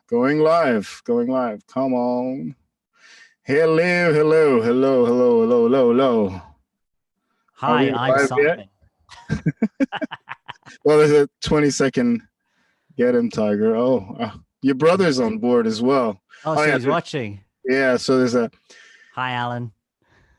Going live. Going live. Come on. Hello, hello, hello, hello, hello, hello, hello. Hi, I'm Simon. Well, there's a 20-second get him, Tiger. Oh, your brother's on board as well. Oh, so yeah, he's watching. Yeah, so there's a... Hi, Alan.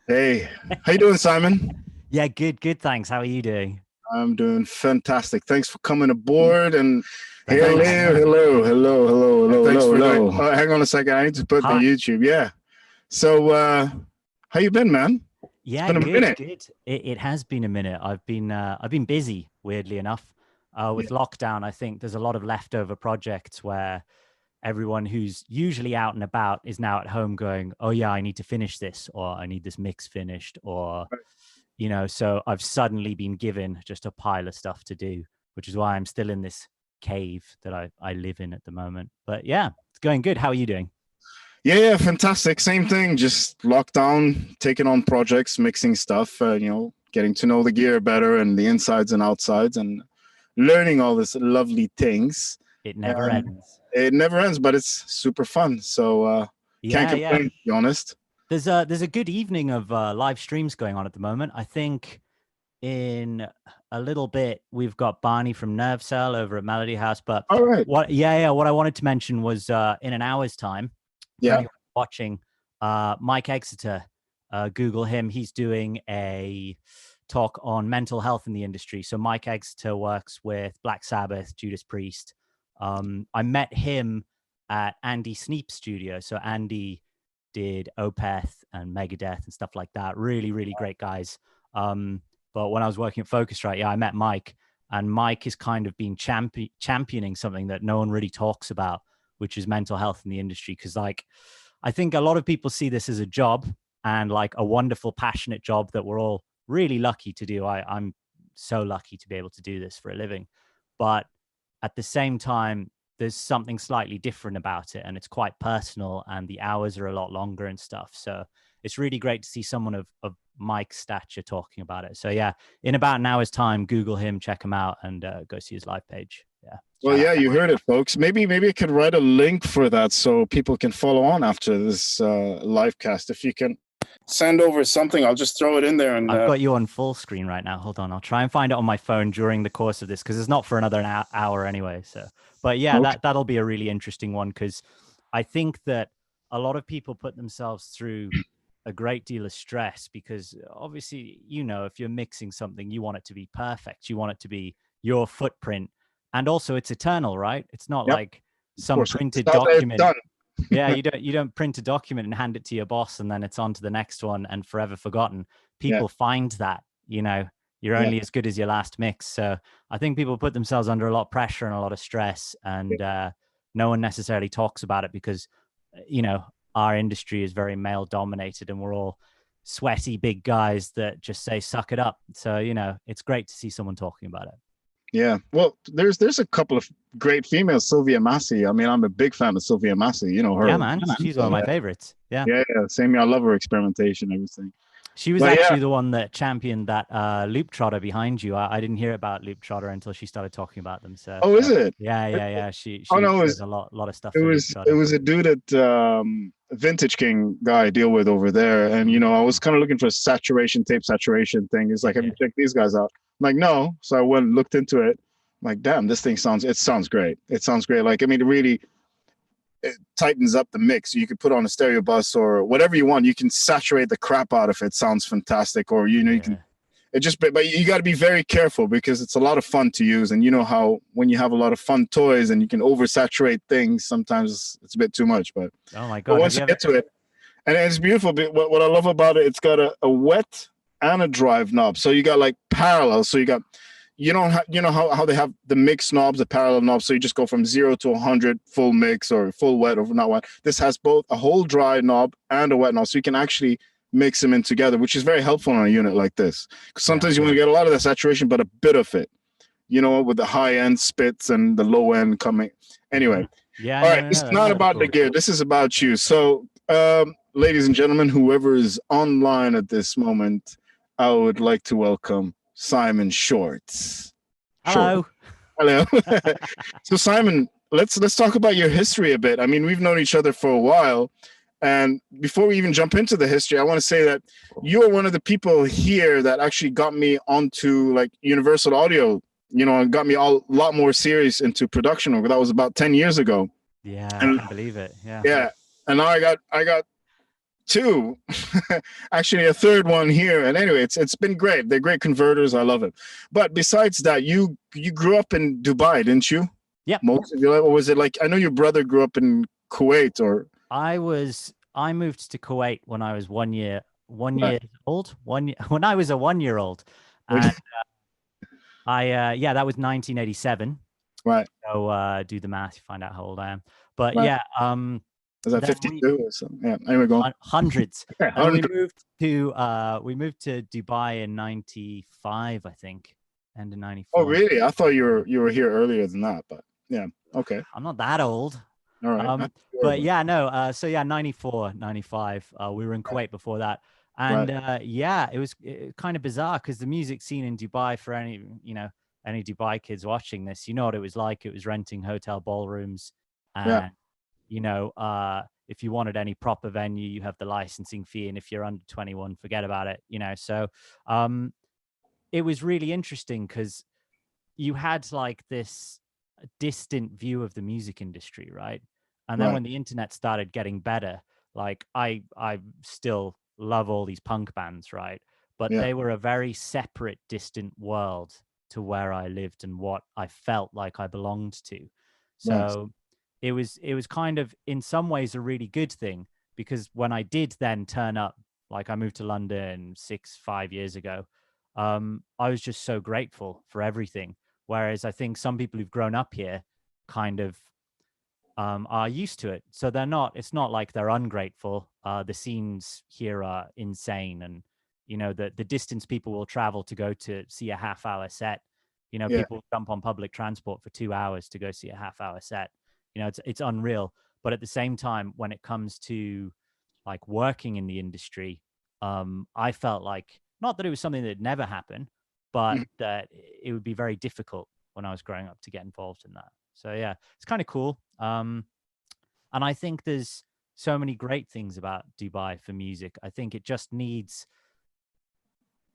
Hey, how you doing, Simon? Yeah, good, thanks. How are you doing? I'm doing fantastic. Thanks for coming aboard. And hello, hello, hello, hello, hello, hello. Oh, hang on a second. I need to put the YouTube. Yeah. So, how you been, man? Yeah, good. It has been a minute. I've been busy, weirdly enough, with lockdown. I think there's a lot of leftover projects where everyone who's usually out and about is now at home going, oh yeah, I need to finish this, or I need this mix finished, or, you know, so I've suddenly been given just a pile of stuff to do, which is why I'm still in this cave that I live in at the moment. But yeah, it's going good. How are you doing? Yeah, fantastic. Same thing. Just lockdown, taking on projects, mixing stuff, getting to know the gear better and the insides and outsides and learning all this lovely things. It never ends. It never ends, but it's super fun. So can't complain, to be honest. There's a good evening of live streams going on at the moment. I think in a little bit we've got Barney from Nerve Cell over at Melody House. But all right. What I wanted to mention was in an hour's time. Yeah. Watching Mike Exeter, Google him. He's doing a talk on mental health in the industry. So Mike Exeter works with Black Sabbath, Judas Priest. I met him at Andy Sneap's studio. So Andy did Opeth and Megadeth and stuff like that. Really, really great guys. But when I was working at Focusrite, I met Mike, and Mike has kind of been championing something that no one really talks about, which is mental health in the industry. Because I think a lot of people see this as a job, and like a wonderful, passionate job that we're all really lucky to do. I'm so lucky to be able to do this for a living. But at the same time, there's something slightly different about it, and it's quite personal, and the hours are a lot longer and stuff. So it's really great to see someone of Mike's stature talking about it. So yeah, in about an hour's time, Google him, check him out, and go see his live page. Yeah. Well, yeah, you heard it, folks. Maybe I could write a link for that so people can follow on after this live cast. If you can send over something, I'll just throw it in there. And I've got you on full screen right now. Hold on, I'll try and find it on my phone during the course of this, because it's not for another hour anyway. So, but yeah, okay. That'll be a really interesting one, because I think that a lot of people put themselves through a great deal of stress, because obviously, if you're mixing something, you want it to be perfect. You want it to be your footprint. And also it's eternal, right? It's not like some printed document. Yeah, you don't print a document and hand it to your boss and then it's on to the next one and forever forgotten. People find that, you're only as good as your last mix. So I think people put themselves under a lot of pressure and a lot of stress, and no one necessarily talks about it because, our industry is very male dominated and we're all sweaty big guys that just say, suck it up. So, it's great to see someone talking about it. Yeah, well, there's a couple of great females. Sylvia Massey. I mean, I'm a big fan of Sylvia Massey. You know her. Yeah, man. She's one of my favorites. Yeah. Yeah. Same here. I love her experimentation, everything. She was actually the one that championed that loop trotter behind you. I didn't hear about loop trotter until she started talking about them. So. Oh, is it? Yeah. She does a lot of stuff. It was a dude at Vintage King guy I deal with over there, and I was kind of looking for a saturation thing. It's like, have you checked these guys out? I'm like, no. So I went and looked into it. I'm like, damn, this thing sounds great. It sounds great. Like, I mean, it tightens up the mix. You could put on a stereo bus or whatever you want. You can saturate the crap out of it. Sounds fantastic. Or, you can, but you got to be very careful because it's a lot of fun to use. And you know how when you have a lot of fun toys and you can oversaturate things, sometimes it's a bit too much. But oh my God, but once you get to it, and it's beautiful. What I love about it, it's got a wet and a drive knob. So you got like parallel. So you got, how they have the mix knobs, the parallel knobs. So you just go from 0 to 100, full mix or full wet or not wet. This has both a whole dry knob and a wet knob. So you can actually mix them in together, which is very helpful on a unit like this. Because sometimes you want to get a lot of the saturation, but a bit of it, with the high end spits and the low end coming. Anyway. Yeah. All right. It's not about the gear. This is about you. So, ladies and gentlemen, whoever is online at this moment, I would like to welcome Simon Shorts. Hello. Hello. So Simon, let's talk about your history a bit. I mean, we've known each other for a while, and before we even jump into the history, I want to say that you're one of the people here that actually got me onto like Universal Audio, you know, and got me a lot more serious into production. That was about 10 years ago. Yeah, I And can believe it. Yeah. yeah, and now I got two, actually a third one here. And anyway, it's been great. They're great converters. I love it. But besides that, you grew up in Dubai, didn't you? Yep. Most of your life, or was it like, I know your brother grew up in Kuwait, or I moved to Kuwait when I was one right, year old, when I was a 1 year old. And yeah, that was 1987. right, So do the math, you find out how old I am. But right. yeah, Was that then we 52 or something? Yeah. Anyway, go. hundreds. Yeah, And 100. we moved to Dubai in 95, I think, end of Oh, 94. really? I thought you were here earlier than that, but yeah. Okay. I'm not that old. All right. Not sure, But yeah, no. So yeah, 94, 95. We were in right, Kuwait before that. right. And yeah, it was kind of bizarre because the music scene in Dubai, for any Dubai kids watching this, you know what it was like. It was renting hotel ballrooms. Yeah. And, if you wanted any proper venue, you have the licensing fee. And if you're under 21, forget about it, So it was really interesting because you had like this distant view of the music industry, right? And then Right. when the internet started getting better, like I still love all these punk bands, right? But Yeah. they were a very separate, distant world to where I lived and what I felt like I belonged to. Nice. So it was kind of in some ways a really good thing because when I did then turn up, like I moved to London 5 years ago, I was just so grateful for everything. Whereas I think some people who've grown up here kind of are used to it. So it's not like they're ungrateful. The scenes here are insane. And, the distance people will travel to go to see a half-hour set, Yeah. people jump on public transport for 2 hours to go see a half-hour set. It's unreal. But at the same time, when it comes to like working in the industry, I felt like not that it was something that never happened, but Mhm. that it would be very difficult when I was growing up to get involved in that. So yeah, it's kind of cool. And I think there's so many great things about Dubai for music. I think it just needs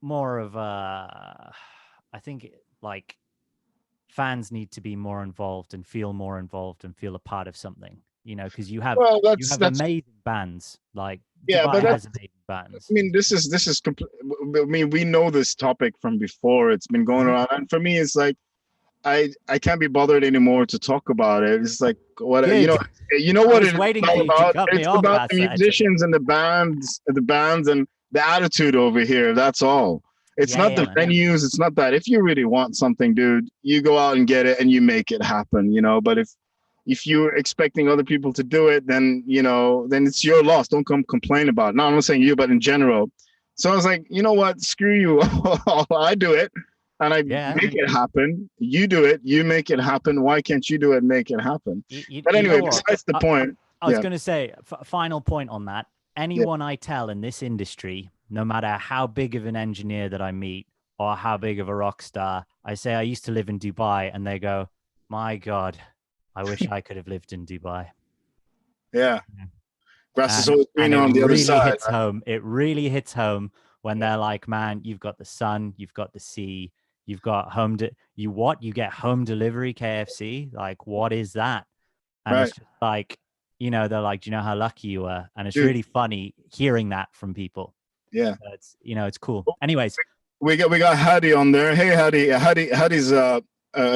more of a, I think like fans need to be more involved and feel more involved and feel a part of something, because you have Well, you that's have that's amazing bands. Like yeah, Dubai but has that's. amazing I bands. mean, this is I mean, we know this topic from before. It's been going Mhm. around, and for me, it's like I can't be bothered anymore to talk about it. It's like what Good. you know I what was it's waiting for all you to about. cut me It's off, about the Asad. musicians and the bands and the attitude over here. That's all. It's Yeah, not yeah, the man. venues. It's not that. If you really want something, dude, you go out and get it and you make it happen. But if you're expecting other people to do it, then then it's your loss. Don't come complain about it. No, I'm not saying you, but in general. So I was like, you know what? Screw you. I do it and I Yeah. make it happen. You do it, you make it happen. Why can't you do it and make it happen? But You know anyway, what? besides the point, I was yeah, going to say, final point on that. yeah, Anyone I tell in this industry, no matter how big of an engineer that I meet or how big of a rock star, I say I used to live in Dubai, and they go, "My God, I wish I could have lived in Dubai." yeah. Yeah. Grass is And always and greener it on the other really side, hits right? home. It really hits home when Yeah, they're like, "Man, you've got the sun, you've got the sea, you've got you get home delivery KFC. Like, what is that?" And right, it's just like, they're like, "Do you know how lucky you were?" And it's dude. really funny hearing that from people. Yeah, So it's cool. Anyways, we got Hadi on there. Hey, Hadi. Hadi's a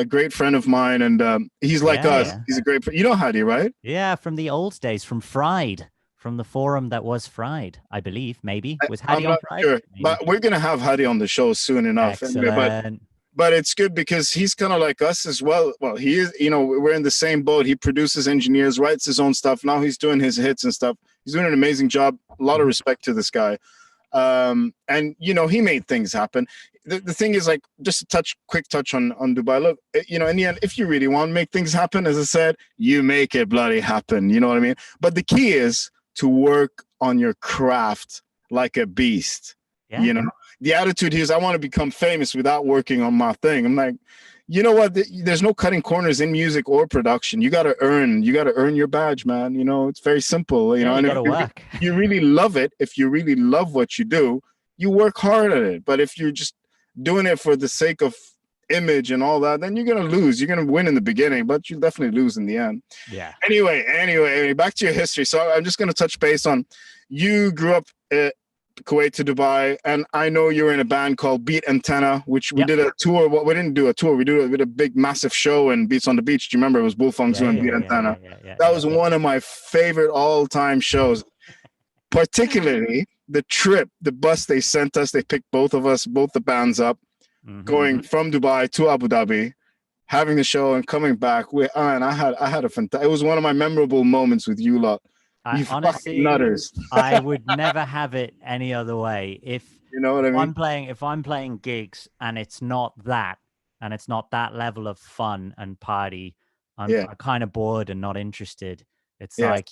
great friend of mine, and he's like yeah, us. yeah, He's a great. You know Hadi, right? yeah. From the old days, from Fried, from the forum that was Fried, I believe. Maybe was I'm Hattie on not Fried? sure, Maybe. but we're gonna have Hadi on the show soon enough. Anyway, Excellent. but it's good because he's kind of like us as well. Well, he is, we're in the same boat. He produces, engineers, writes his own stuff. Now he's doing his hits and stuff. He's doing an amazing job. A lot of Mhm. respect to this guy. And he made things happen. The thing is, like, just a quick touch on Dubai. Look, in the end, if you really want to make things happen, as I said, you make it bloody happen. You know what I mean? But the key is to work on your craft like a beast. Yeah. You know, the attitude here is I want to become famous without working on my thing. I'm like, you know what? There's no cutting corners in music or production. You got to earn your badge, man. You know, it's very simple. You Yeah, know, you and got if to work. you really love it, if you really love what you do, you work hard at it. But if you're just doing it for the sake of image and all that, then you're gonna lose. You're gonna win in the beginning, but you definitely lose in the end. Yeah. Anyway, back to your history. So I'm just gonna touch base on you grew up. Kuwait to Dubai, and I know you're in a band called Beat Antenna, which we Yep. did a tour. Well, we didn't do a tour. We did a big, massive show in Beats on the Beach. Do you remember? It was Bullfong Yeah. Zoo and Yeah. Beat Yeah. Yeah. Antenna. Yeah. Yeah. That Yeah. was one of my favorite all-time shows. Particularly the trip, the bus they sent us. They picked both of us, both the bands up, going from Dubai to Abu Dhabi, having the show and coming back. And I had a fantastic. It was one of my memorable moments with you lot. I You fucking honestly, nutters. I would never have it any other way. You know what I mean? If I'm playing gigs and it's not that, and it's not that level of fun and party, I'm Yeah, kind of bored and not interested. It's yeah, like,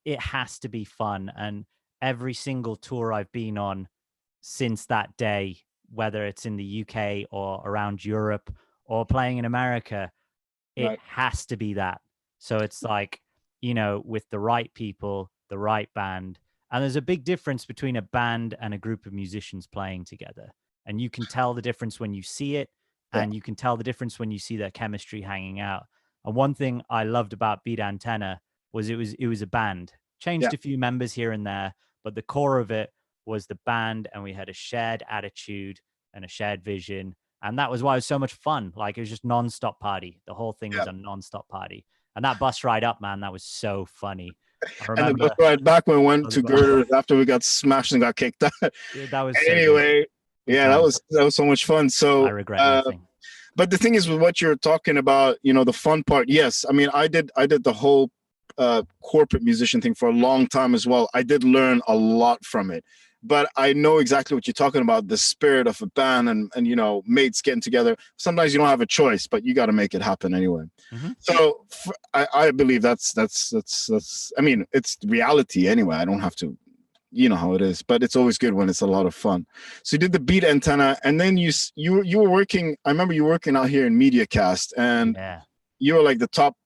it has to be fun. And every single tour I've been on since that day, whether it's in the UK or around Europe or playing in America, it right. has to be that. So it's like, with the right people, the right band. And there's a big difference between a band and a group of musicians playing together. And you can tell the difference when you see it, Yeah, and you can tell the difference when you see their chemistry hanging out. And one thing I loved about Beat Antenna was it was a band. yeah. Changed a few members here and there, but the core of it was the band, and we had a shared attitude and a shared vision, and that was why it was so much fun. Like, it was just nonstop party. The whole thing Yeah. was a nonstop party. And that bus ride up, man, that was so funny. I And the bus remember ride back when we went oh, to Girders after we got smashed and got kicked out. that was so good. Anyway, Good yeah, times. that was so much fun. I So, regret nothing. but the thing is, with what you're talking about, the fun part. Yes, I mean, I did the whole corporate musician thing for a long time as well. I did learn a lot from it, but I know exactly what you're talking about, the spirit of a band and mates getting together. Sometimes you don't have a choice, but you got to make it happen anyway. Mm-hmm. So I believe that's I mean, it's reality anyway. I don't have to, you know how it is, but it's always good when it's a lot of fun. So you did the Beat Antenna, and then you were working. I remember you working out here in MediaCast, and Yeah. you were like the top,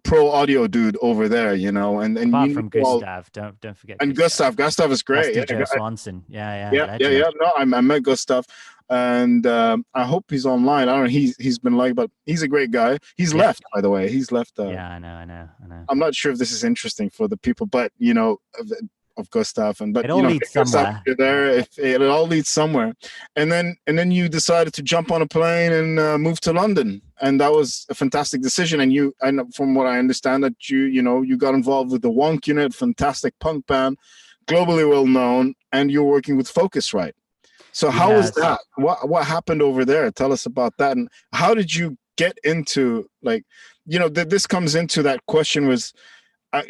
pro audio dude over there, and Apart you from all, Gustav, don't forget and Gustav. Gustav is great. Dusty Yeah, Joe Swanson. Yeah, yeah, yeah, legend. yeah. No, I met Gustav, and I hope he's online. I don't know. He's been like, but he's a great guy. He's Yeah. left, by the way. He's left. Yeah, I know. I'm not sure if this is interesting for the people, but of Gustav, but It all leads Gustav, somewhere. you're there. If it all leads somewhere, and then you decided to jump on a plane and move to London, and that was a fantastic decision. And from what I understand, that you got involved with the Wonk Unit, fantastic punk band, globally well known, and you're working with Focusrite. So how was Yes. that? What happened over there? Tell us about that, and how did you get into, like, this comes into that question was, I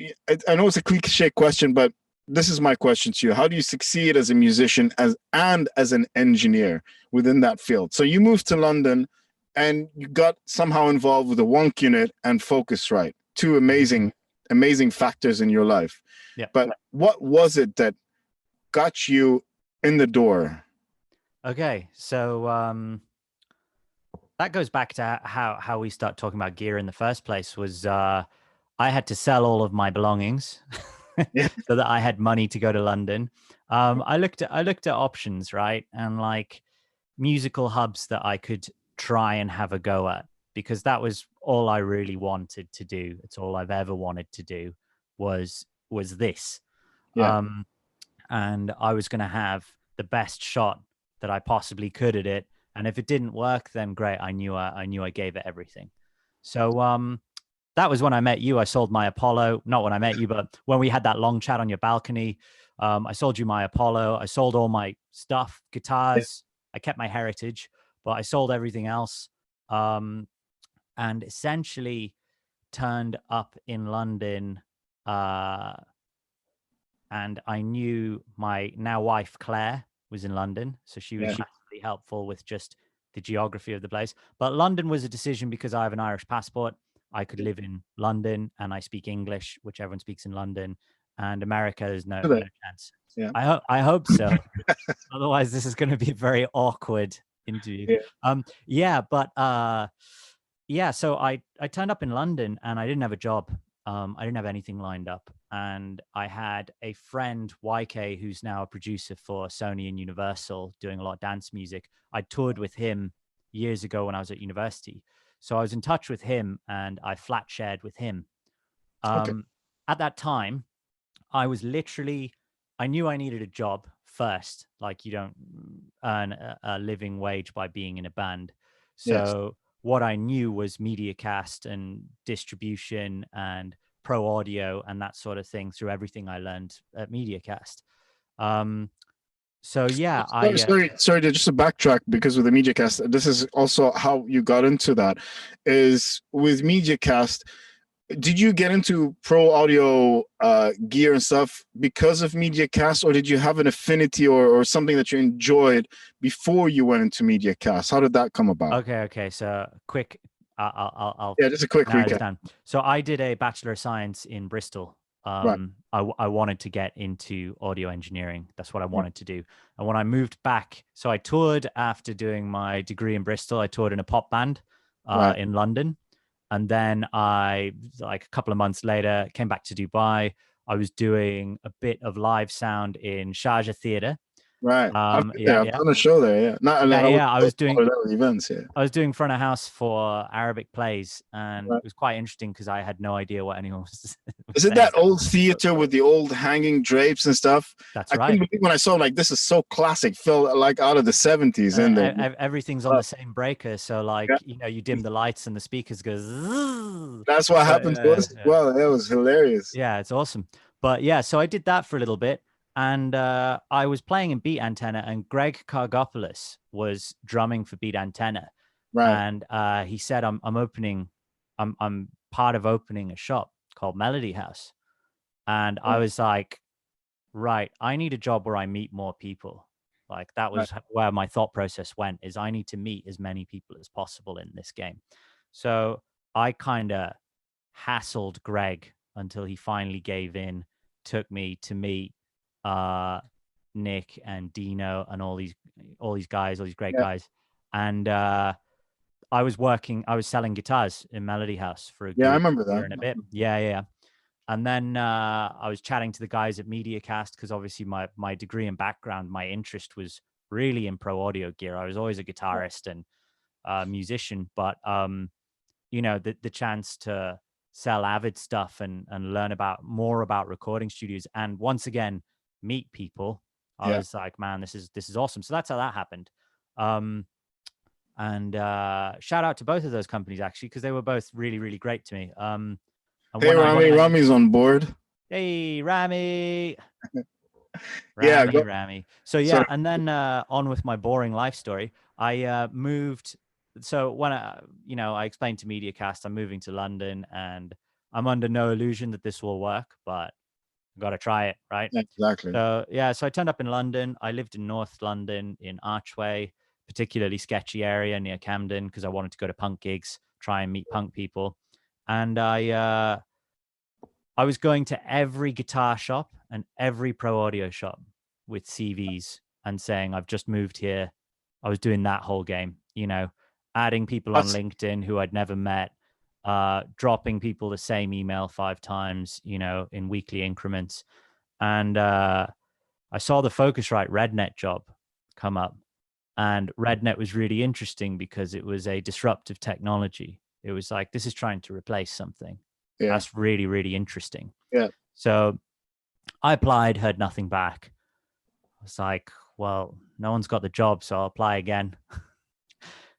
know it's a cliche question, but this is my question to you. How do you succeed as a musician and as an engineer within that field? So you moved to London and you got somehow involved with the Wonk Unit and Focusrite, two amazing factors in your life. Yeah. But what was it that got you in the door? Okay, so that goes back to how we start talking about gear in the first place. Was I had to sell all of my belongings Yeah. so that I had money to go to London. I looked at options, right, and like musical hubs that I could try and have a go at, because that was all I really wanted to do. It's all I've ever wanted to do was this. Yeah. And I was going to have the best shot that I possibly could at it. And if it didn't work, then great. I knew I gave it everything. So that was when I met you. I sold my Apollo. Not when I met you, but when we had that long chat on your balcony. I sold you my Apollo. I sold all my stuff, guitars. I kept my heritage, but I sold everything else. And essentially turned up in London. And I knew my now wife, Claire, was in London. So she was really helpful with just the geography of the place. But London was a decision because I have an Irish passport. I could live in London and I speak English, which everyone speaks in London. and America, there's no Do they? chance. Yeah. I hope so. Otherwise, this is going to be a very awkward interview. Yeah. Yeah, but yeah, so I turned up in London and I didn't have a job. I didn't have anything lined up, and I had a friend, YK, who's now a producer for Sony and Universal, doing a lot of dance music. I toured with him years ago when I was at university, so I was in touch with him and I flat shared with him. Okay. At that time, I was literally, I knew I needed a job first. Like, you don't earn a living wage by being in a band. Yes. So what I knew was MediaCast and distribution and pro audio and that sort of thing through everything I learned at MediaCast. So yeah, Sorry, just to backtrack, because with the MediaCast, this is also how you got into that. Is with MediaCast, did you get into pro audio gear and stuff because of MediaCast, or did you have an affinity or something that you enjoyed before you went into MediaCast? How did that come about? okay. So quick, I'll Yeah, just a quick narrow this recap. down. So I did a Bachelor of Science in Bristol. Right. I wanted to get into audio engineering. That's what I Right. wanted to do. And when I moved back, so I toured after doing my degree in Bristol. I toured in a pop band Right. in London. And then I, like a couple of months later, came back to Dubai. I was doing a bit of live sound in Sharjah Theatre. Right. I've been there. Yeah, I've yeah. done a show there. Yeah. Not. Yeah, I was yeah. I was doing part of that events. Yeah. I was doing front of house for Arabic plays, and Right. it was quite interesting because I had no idea what anyone was, was Is it saying. that old theater with the old hanging drapes and stuff? That's I couldn't right. believe when I saw like this is so classic, felt like out of the 70s in there. Everything's on the same breaker, so like, Yeah. you dim the lights and the speakers go zzz. That's what So happened to us as well. That was hilarious. yeah, it's awesome. But yeah, so I did that for a little bit, and I was playing in Beat Antenna, and Greg Kargopoulos was drumming for Beat Antenna, Right. and he said, I'm part of opening a shop called Melody House." And I Right. was like, right, I need a job where I meet more people. Like, that Right. was where my thought process went, is I need to meet as many people as possible in this game. So I kind of hassled Greg until he finally gave in, took me to meet Nick and Dino and all these guys, all these great Yeah. guys. And I was selling guitars in Melody House for a Yeah, I good remember year that. and a bit. Yeah. And then I was chatting to the guys at MediaCast, because obviously my degree and background, my interest was really in pro audio gear. I was always a guitarist and musician, but the chance to sell Avid stuff and learn more about recording studios, and once again meet people, I Yeah. was like, man, this is awesome. So that's how that happened. And shout out to both of those companies, actually, because they were both really, really great to me. And Hey, Rami. when I Rami's on board. hey Rami, Yeah. Go. Rami. So yeah, Sorry. and then on with my boring life story. I moved. So when I explained to MediaCast I'm moving to London, and I'm under no illusion that this will work, but I got to try it, right? Yeah, exactly. So yeah, so I turned up in London. I lived in North London in Archway, particularly sketchy area near Camden, because I wanted to go to punk gigs, try and meet punk people, and I was going to every guitar shop and every pro audio shop with CVs and saying, I've just moved here. I was doing that whole game, adding people on That's LinkedIn who I'd never met, dropping people the same email 5 times, in weekly increments. And I saw the Focusrite RedNet job come up. And RedNet was really interesting because it was a disruptive technology. It was like, this is trying to replace something. yeah. That's really, really interesting. Yeah. So I applied, heard nothing back. I was like, well, no one's got the job, so I'll apply again.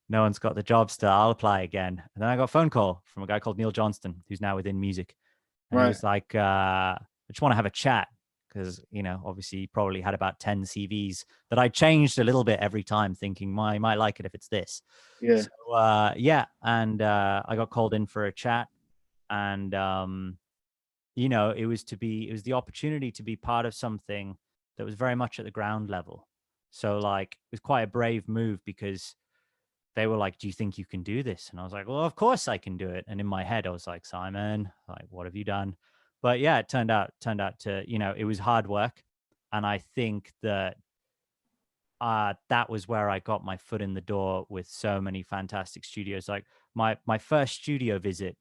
No one's got the job still. I'll apply again. And then I got a phone call from a guy called Neil Johnston, who's now within music. And he Right. was like, I just want to have a chat, because, obviously he probably had about 10 CVs that I changed a little bit every time, thinking, I might like it if it's this. Yeah. So, yeah. And I got called in for a chat. And it was the opportunity to be part of something that was very much at the ground level. So like, it was quite a brave move, because they were like, do you think you can do this? And I was like, well, of course I can do it. And in my head, I was like, Simon, like, what have you done? But yeah, it turned out to, it was hard work. And I think that that was where I got my foot in the door with so many fantastic studios. Like my first studio visit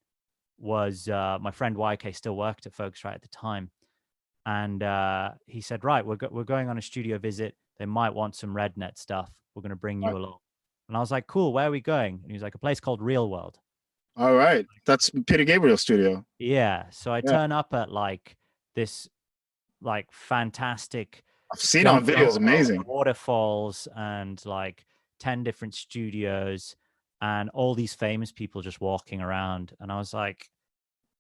was my friend YK still worked at Focusrite at the time. And he said, right, we're going on a studio visit. They might want some RedNet stuff. We're going to bring you along. And I was like, cool, where are we going? And he was like, a place called Real World. All right. That's Peter Gabriel's studio. Yeah. So I Yeah. turn up at like this like fantastic I've seen it on videos, amazing. waterfalls and like 10 different studios and all these famous people just walking around. And I was like,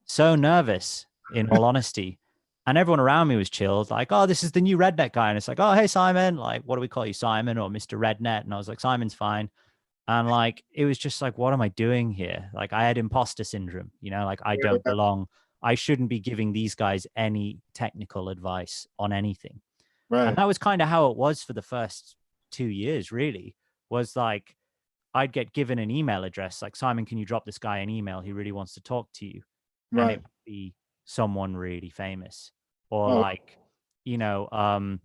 so nervous, in all honesty. And everyone around me was chilled, like, oh, this is the new Rednet guy. And it's like, oh, hey, Simon. Like, what do we call you, Simon or Mr. Rednet? And I was like, Simon's fine. And like, it was just like, what am I doing here? Like, I had imposter syndrome, like I don't belong. I shouldn't be giving these guys any technical advice on anything. Right. And that was kind of how it was for the first 2 years, really, was like, I'd get given an email address, like, Simon, can you drop this guy an email? He really wants to talk to you. Right. And it would be someone really famous. Or like, one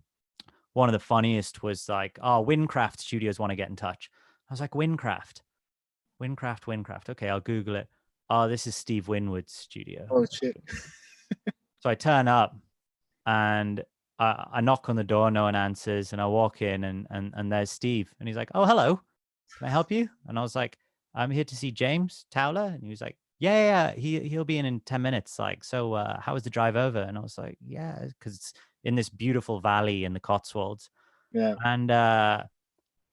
of the funniest was like, oh, Windcraft Studios want to get in touch. I was like, Windcraft. Okay, I'll Google it. Oh, this is Steve Winwood's studio. Oh, shit. So I turn up and I knock on the door, no one answers. And I walk in and there's Steve. And he's like, oh, hello. Can I help you? And I was like, I'm here to see James Towler. And he was like, yeah, he'll be in 10 minutes. Like, so how was the drive over? And I was like, yeah, because it's in this beautiful valley in the Cotswolds. Yeah. And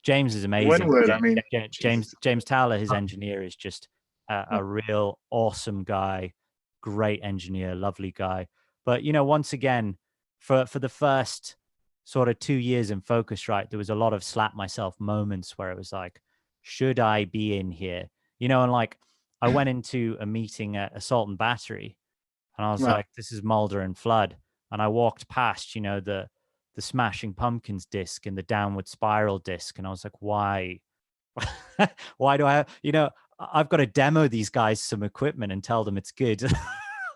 James is amazing. Winwood, I mean, James Towler, his engineer, is just a real awesome guy, great engineer, lovely guy. But, once again, for the first sort of 2 years in Focusrite, there was a lot of slap myself moments where it was like, should I be in here? And like, I went into a meeting at Assault and Battery, and I was like, this is Mulder and Flood. And I walked past, the Smashing Pumpkins disc and the Downward Spiral disc. And I was like, why? Why do I have, I've got to demo these guys some equipment and tell them it's good.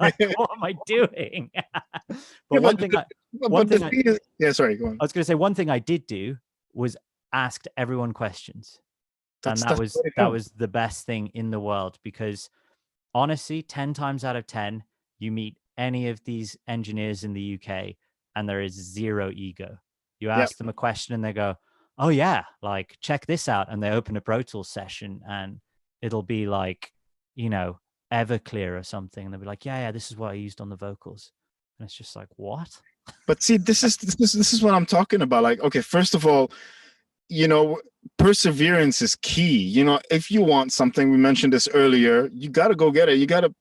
Like, what am I doing? But one thing sorry, go on. I was going to say, one thing I did do was asked everyone questions. And that was the best thing in the world, because honestly, 10 times out of 10, you meet any of these engineers in the UK and there is zero ego. You ask them a question and they go, oh yeah, like check this out. And they open a Pro Tools session and it'll be like, Everclear or something. And they'll be like, yeah, this is what I used on the vocals. And it's just like, what? But see, this is what I'm talking about. Like, okay, first of all, perseverance is key. If you want something, we mentioned this earlier, you got to go get it. You got to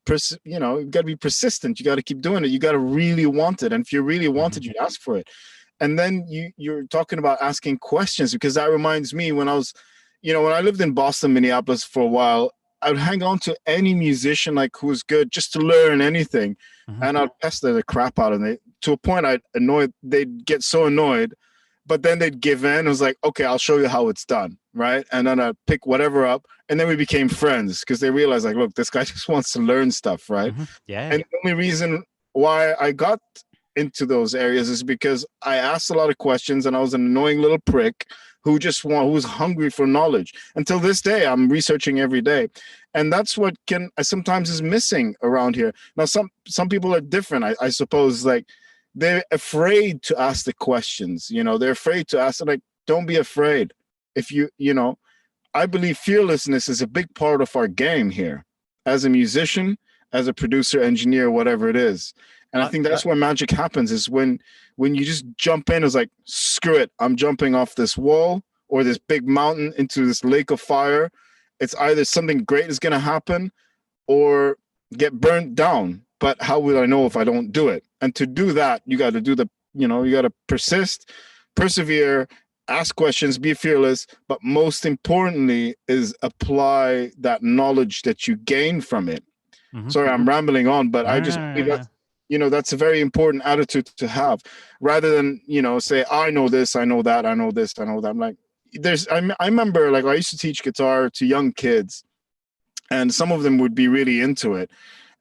you got to be persistent. You got to keep doing it. You got to really want it. And if you really want it, you ask for it. And then you're talking about asking questions, because that reminds me when I was, when I lived in Boston, Minneapolis for a while, I would hang on to any musician like who was good just to learn anything. And I'd pester the crap out of them to a point they'd get so annoyed. But then they'd give in. It was like, okay, I'll show you how it's done, right? And then I'd pick whatever up. And then we became friends because they realized, like, look, this guy just wants to learn stuff, right? Yeah. And the only reason why I got into those areas is because I asked a lot of questions and I was an annoying little prick who was hungry for knowledge. Until this day, I'm researching every day. And that's what sometimes is missing around here. Now, some people are different, I suppose, like, they're afraid to ask the questions, they're afraid to ask, like, don't be afraid. If I believe fearlessness is a big part of our game here as a musician, as a producer, engineer, whatever it is. And I think that's where magic happens, is when you just jump in, it's like, screw it, I'm jumping off this wall or this big mountain into this lake of fire. It's either something great is going to happen or get burnt down. But how will I know if I don't do it? And to do that, you got to do you got to persist, persevere, ask questions, be fearless. But most importantly is apply that knowledge that you gain from it. Sorry, I'm rambling on, but I just believe that, that's a very important attitude to have, rather than, say, I know this, I know that, I know this, I know that. I'm like, I remember, like, I used to teach guitar to young kids, and some of them would be really into it.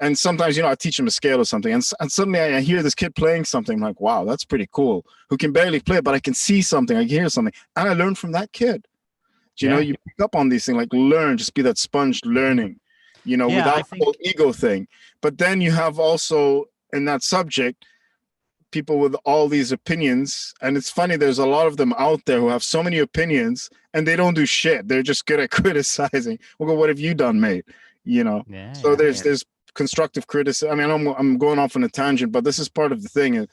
And sometimes, I teach them a scale or something, and suddenly I hear this kid playing something. I'm like, wow, that's pretty cool. Who can barely play, but I can see something, I can hear something, and I learn from that kid. Yeah. You pick up on these things, like learn, just be that sponge learning, Yeah, without I the think whole ego thing. But then you have also in that subject people with all these opinions, and it's funny. There's a lot of them out there who have so many opinions, and they don't do shit. They're just good at criticizing. Well, what have you done, mate? yeah, So yeah. there's constructive criticism. I mean, I'm going off on a tangent, but this is part of the thing: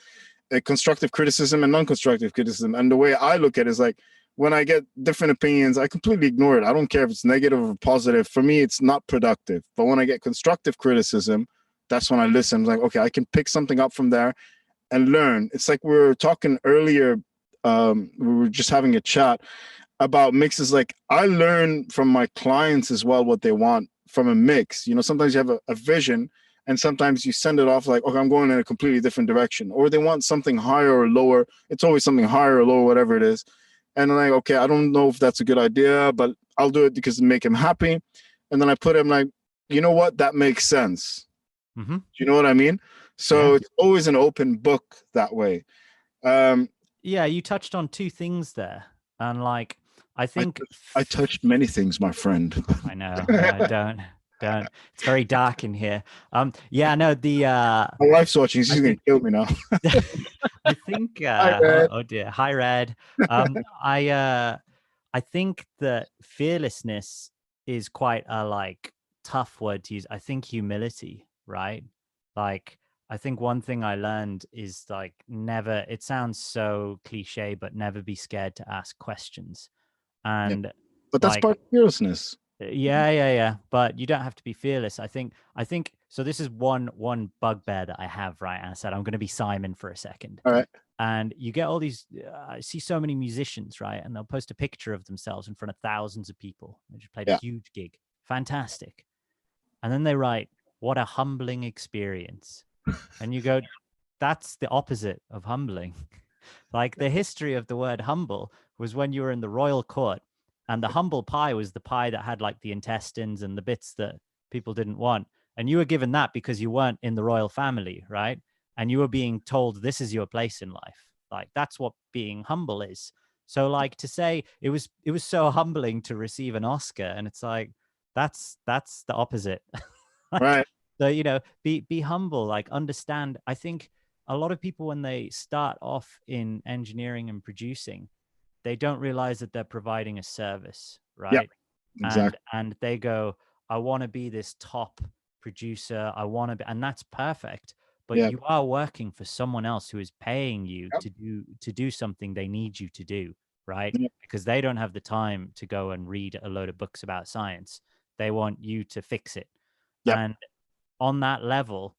constructive criticism and non-constructive criticism. And the way I look at it is like, when I get different opinions, I completely ignore it. I don't care if it's negative or positive. For me, it's not productive. But when I get constructive criticism, that's when I listen. I'm like, okay, I can pick something up from there and learn. It's like we were talking earlier. We were just having a chat about mixes. Like, I learn from my clients as well what they want from a mix. Sometimes you have a vision, and sometimes you send it off like, okay, I'm going in a completely different direction, or they want something higher or lower. It's always something higher or lower, whatever it is. And I'm like, okay, I don't know if that's a good idea, but I'll do it because it make him happy. And then I put him like, you know what, that makes sense. Mm-hmm. Do you know what I mean? So it's always an open book that way. Yeah, you touched on two things there, and like I think I touched many things, my friend. I know. Don't. It's very dark in here. Yeah, no, the My wife's watching. She's gonna kill me now. I think Hi, Red. oh dear. Hi, Red. I think that fearlessness is quite a like tough word to use. I think humility, right? Like I think one thing I learned is like never, it sounds so cliche, but never be scared to ask questions. Yeah, And but that's like part of fearlessness. yeah. But you don't have to be fearless. I think so. This is one bugbear that I have, right? And I said I'm going to be Simon for a second. All right. And you get all these. I see so many musicians, right? And they'll post a picture of themselves in front of thousands of people. They just played a huge gig, fantastic. And then they write, "What a humbling experience," and you go, "That's the opposite of humbling." Like the history of the word humble was when you were in the royal court, and the humble pie was the pie that had like the intestines and the bits that people didn't want. And you were given that because you weren't in the royal family, right? And you were being told this is your place in life. Like that's what being humble is. So like to say it was so humbling to receive an Oscar, and it's like that's the opposite. Like, Right. so be humble, like understand. I think a lot of people when they start off in engineering and producing, they don't realize that they're providing a service, Yeah. right? Exactly. And they go, I want to be this top producer, I want to be, and that's perfect, but Yeah. you are working for someone else who is paying you Yep. to do something they need you to do, right? Yep. Because they don't have the time to go and read a load of books about science. They want you to fix it. Yep. And on that level,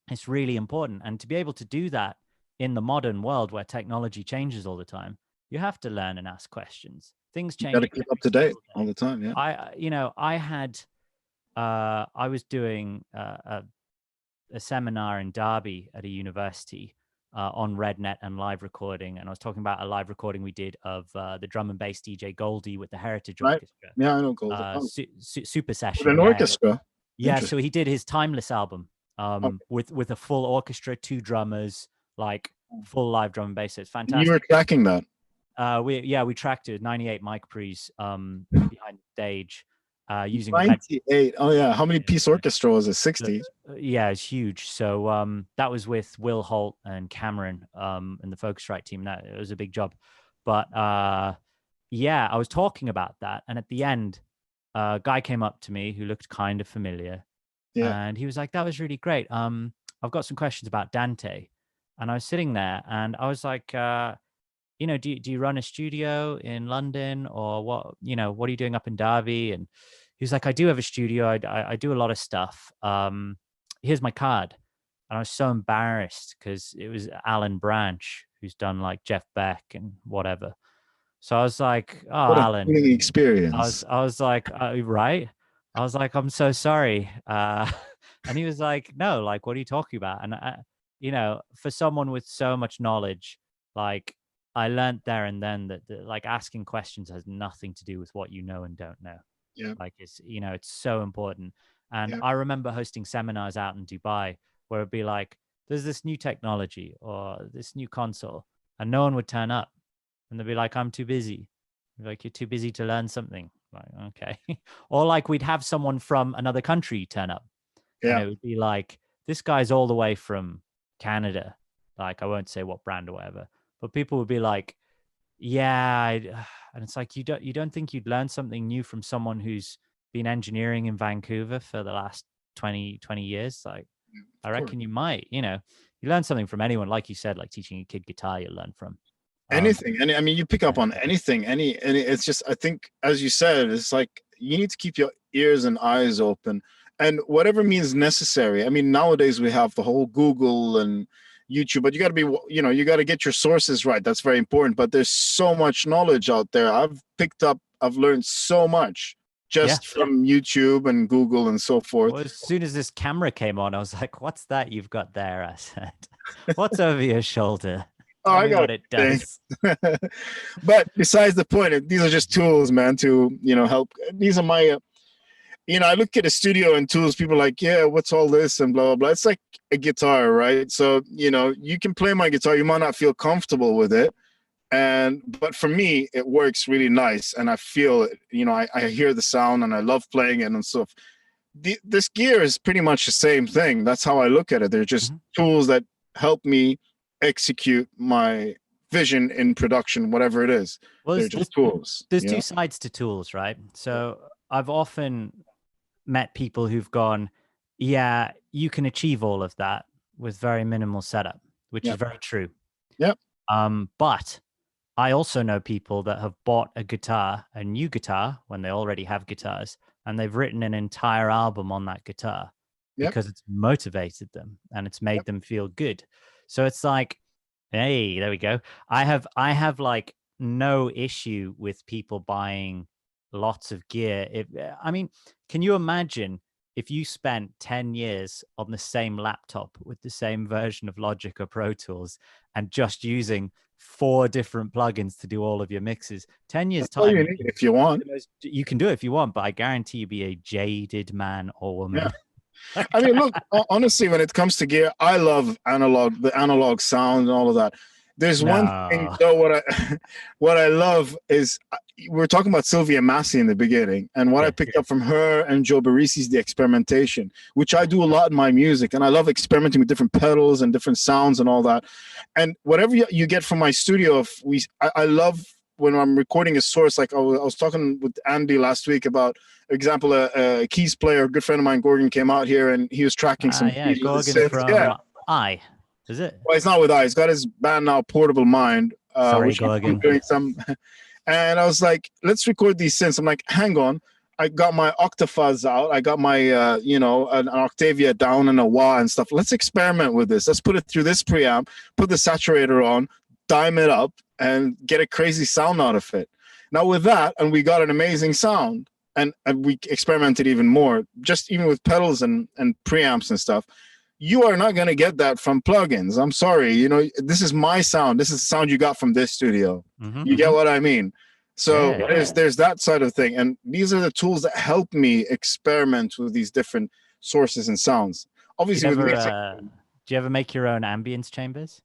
it's really important. And to be able to do that in the modern world where technology changes all the time, you have to learn and ask questions. Things You got change to keep up every to date single all day. the time. Yeah. I was doing a seminar in Derby at a university on RedNet and live recording, and I was talking about a live recording we did of the drum and bass DJ Goldie with the Heritage Right. Orchestra, Yeah, I know goals. super With session. an Yeah, orchestra. yeah. So Interesting. he did his Timeless album Okay. with a full orchestra, two drummers, like full live drum and bass. So it's You were fantastic. tracking that. We tracked it 98 mic pre's behind the stage using the red. 98. Oh yeah. How many piece Yeah, orchestra was it? 60. yeah, it's huge. So that was with Will Holt and Cameron and the Focusrite team. That it was a big job, but yeah, I was talking about that, and at the end, a guy came up to me who looked kind of familiar, Yeah. and he was like, "That was really great. I've got some questions about Dante," and I was sitting there, and I was like, do you run a studio in London or what? What are you doing up in Derby? And he was like, I do have a studio. I do a lot of stuff. Here's my card. And I was so embarrassed because it was Alan Branch who's done like Jeff Beck and whatever. So I was like, oh, What a Alan. humbling I experience. was I was like, right. I was like, I'm so sorry. And he was like, no, like, what are you talking about? And for someone with so much knowledge, like I learned there and then that like asking questions has nothing to do with what you know and don't know. Yeah. Like it's it's so important. And Yeah. I remember hosting seminars out in Dubai where it'd be like, there's this new technology or this new console, and no one would turn up. And they'd be like, I'm too busy. Like, you're too busy to learn something. Like, okay. Or like we'd have someone from another country turn up, and Yeah. it would be like, this guy's all the way from Canada. Like, I won't say what brand or whatever, but people would be like, yeah. And it's like, you don't think you'd learn something new from someone who's been engineering in Vancouver for the last 20 years? Like, I Of course. reckon you might, you learn something from anyone. Like you said, like teaching a kid guitar, you learn from. Anything. I mean, you pick Yeah. up on anything. Any. It's just, I think, as you said, it's like you need to keep your ears and eyes open, and whatever means necessary. I mean, nowadays we have the whole Google and YouTube, but you got to be, you got to get your sources right. That's very important. But there's so much knowledge out there. I've learned so much Yeah. just from YouTube and Google and so forth. Well, as soon as this camera came on, I was like, what's that you've got there? I said, what's over your shoulder? Oh, Tell I me got what it thing. does. But besides the point, these are just tools, man, to help. These are my I look at a studio and tools, people are like, yeah, what's all this and blah blah blah. It's like a guitar, right? So you can play my guitar, you might not feel comfortable with it, but for me it works really nice, and I feel it. I hear the sound and I love playing it and stuff. This gear is pretty much the same thing. That's how I look at it. They're just tools that help me execute my vision in production, whatever it is. Well, They're just tools. there's two sides to tools, right? So I've often met people who've gone, yeah, you can achieve all of that with very minimal setup, which is very true. Yep. But I also know people that have bought a new guitar when they already have guitars, and they've written an entire album on that guitar because it's motivated them and it's made them feel good. So it's like, hey, there we go. I have like no issue with people buying lots of gear. I mean, can you imagine if you spent 10 years on the same laptop with the same version of Logic or Pro Tools and just using 4 different plugins to do all of your mixes? 10 years That's all time, you need if you want. you can do it if you want, but I guarantee you be a jaded man or woman. Yeah. I mean, look, honestly, when it comes to gear, I love the analog sound and all of that. There's one thing though, what I love is, we were talking about Sylvia Massey in the beginning, and what I picked up from her and Joe Barisi's the experimentation, which I do a lot in my music, and I love experimenting with different pedals and different sounds and all that. And whatever you get from my studio, I love when I'm recording a source. Like I was talking with Andy last week about, for example, a keys player, a good friend of mine, Gordon, came out here and he was tracking some keys with Gorgon from I. Is it? Well, he's not with I. He's got his band now, Portable Mind. Sorry, Gorgon. Doing some, and I was like, let's record these synths. I'm like, hang on. I got my Octafuzz out. I got my, an Octavia down and a wah and stuff. Let's experiment with this. Let's put it through this preamp, put the saturator on, dime it up, and get a crazy sound out of it. Now with that, and we got an amazing sound, and we experimented even more, just even with pedals and preamps and stuff. You are not going to get that from plugins. I'm sorry. This is my sound. This is the sound you got from this studio. You get what I mean? So there's that side of the thing. And these are the tools that help me experiment with these different sources and sounds. Obviously, do you ever make your own ambience chambers?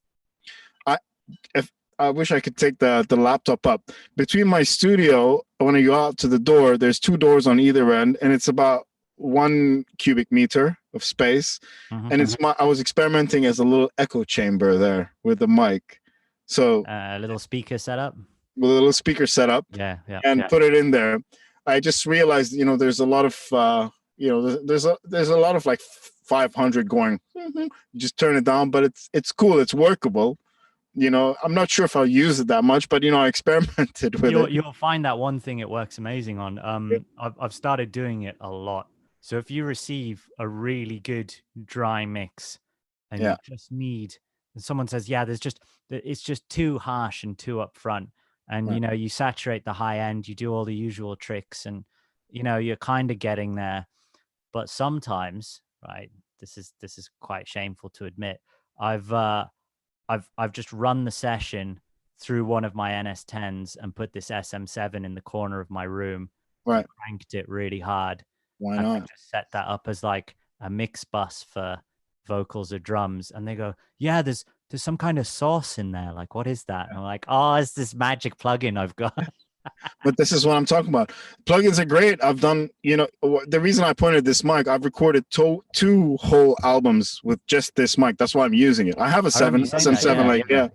I wish I could take the laptop up. Between my studio, when I go out to the door, there's 2 doors on either end, and it's about 1 cubic meter of space. And I was experimenting as a little echo chamber there with the mic. So a little speaker setup. With a little speaker setup. And put it in there. I just realized, there's a lot of there's a lot of like 500 going. You just turn it down, but it's cool. It's workable. I'm not sure if I'll use it that much, but I experimented with it. You'll find that one thing it works amazing on. I've started doing it a lot. So if you receive a really good dry mix and you just need, and someone says, it's just too harsh and too upfront, and you saturate the high end, you do all the usual tricks, and you're kind of getting there. But sometimes, right, this is quite shameful to admit, I've just run the session through one of my NS10s and put this SM7 in the corner of my room, cranked it really hard, Why and not? like just set that up as like a mix bus for vocals or drums, and they go, yeah, there's some kind of sauce in there. Like, what is that? And I'm like, oh, it's this magic plugin I've got. But this is what I'm talking about. Plugins are great. I've done, the reason I pointed this mic, I've recorded two whole albums with just this mic. That's why I'm using it. I have a I remember you saying that, SM7, yeah. like, yeah.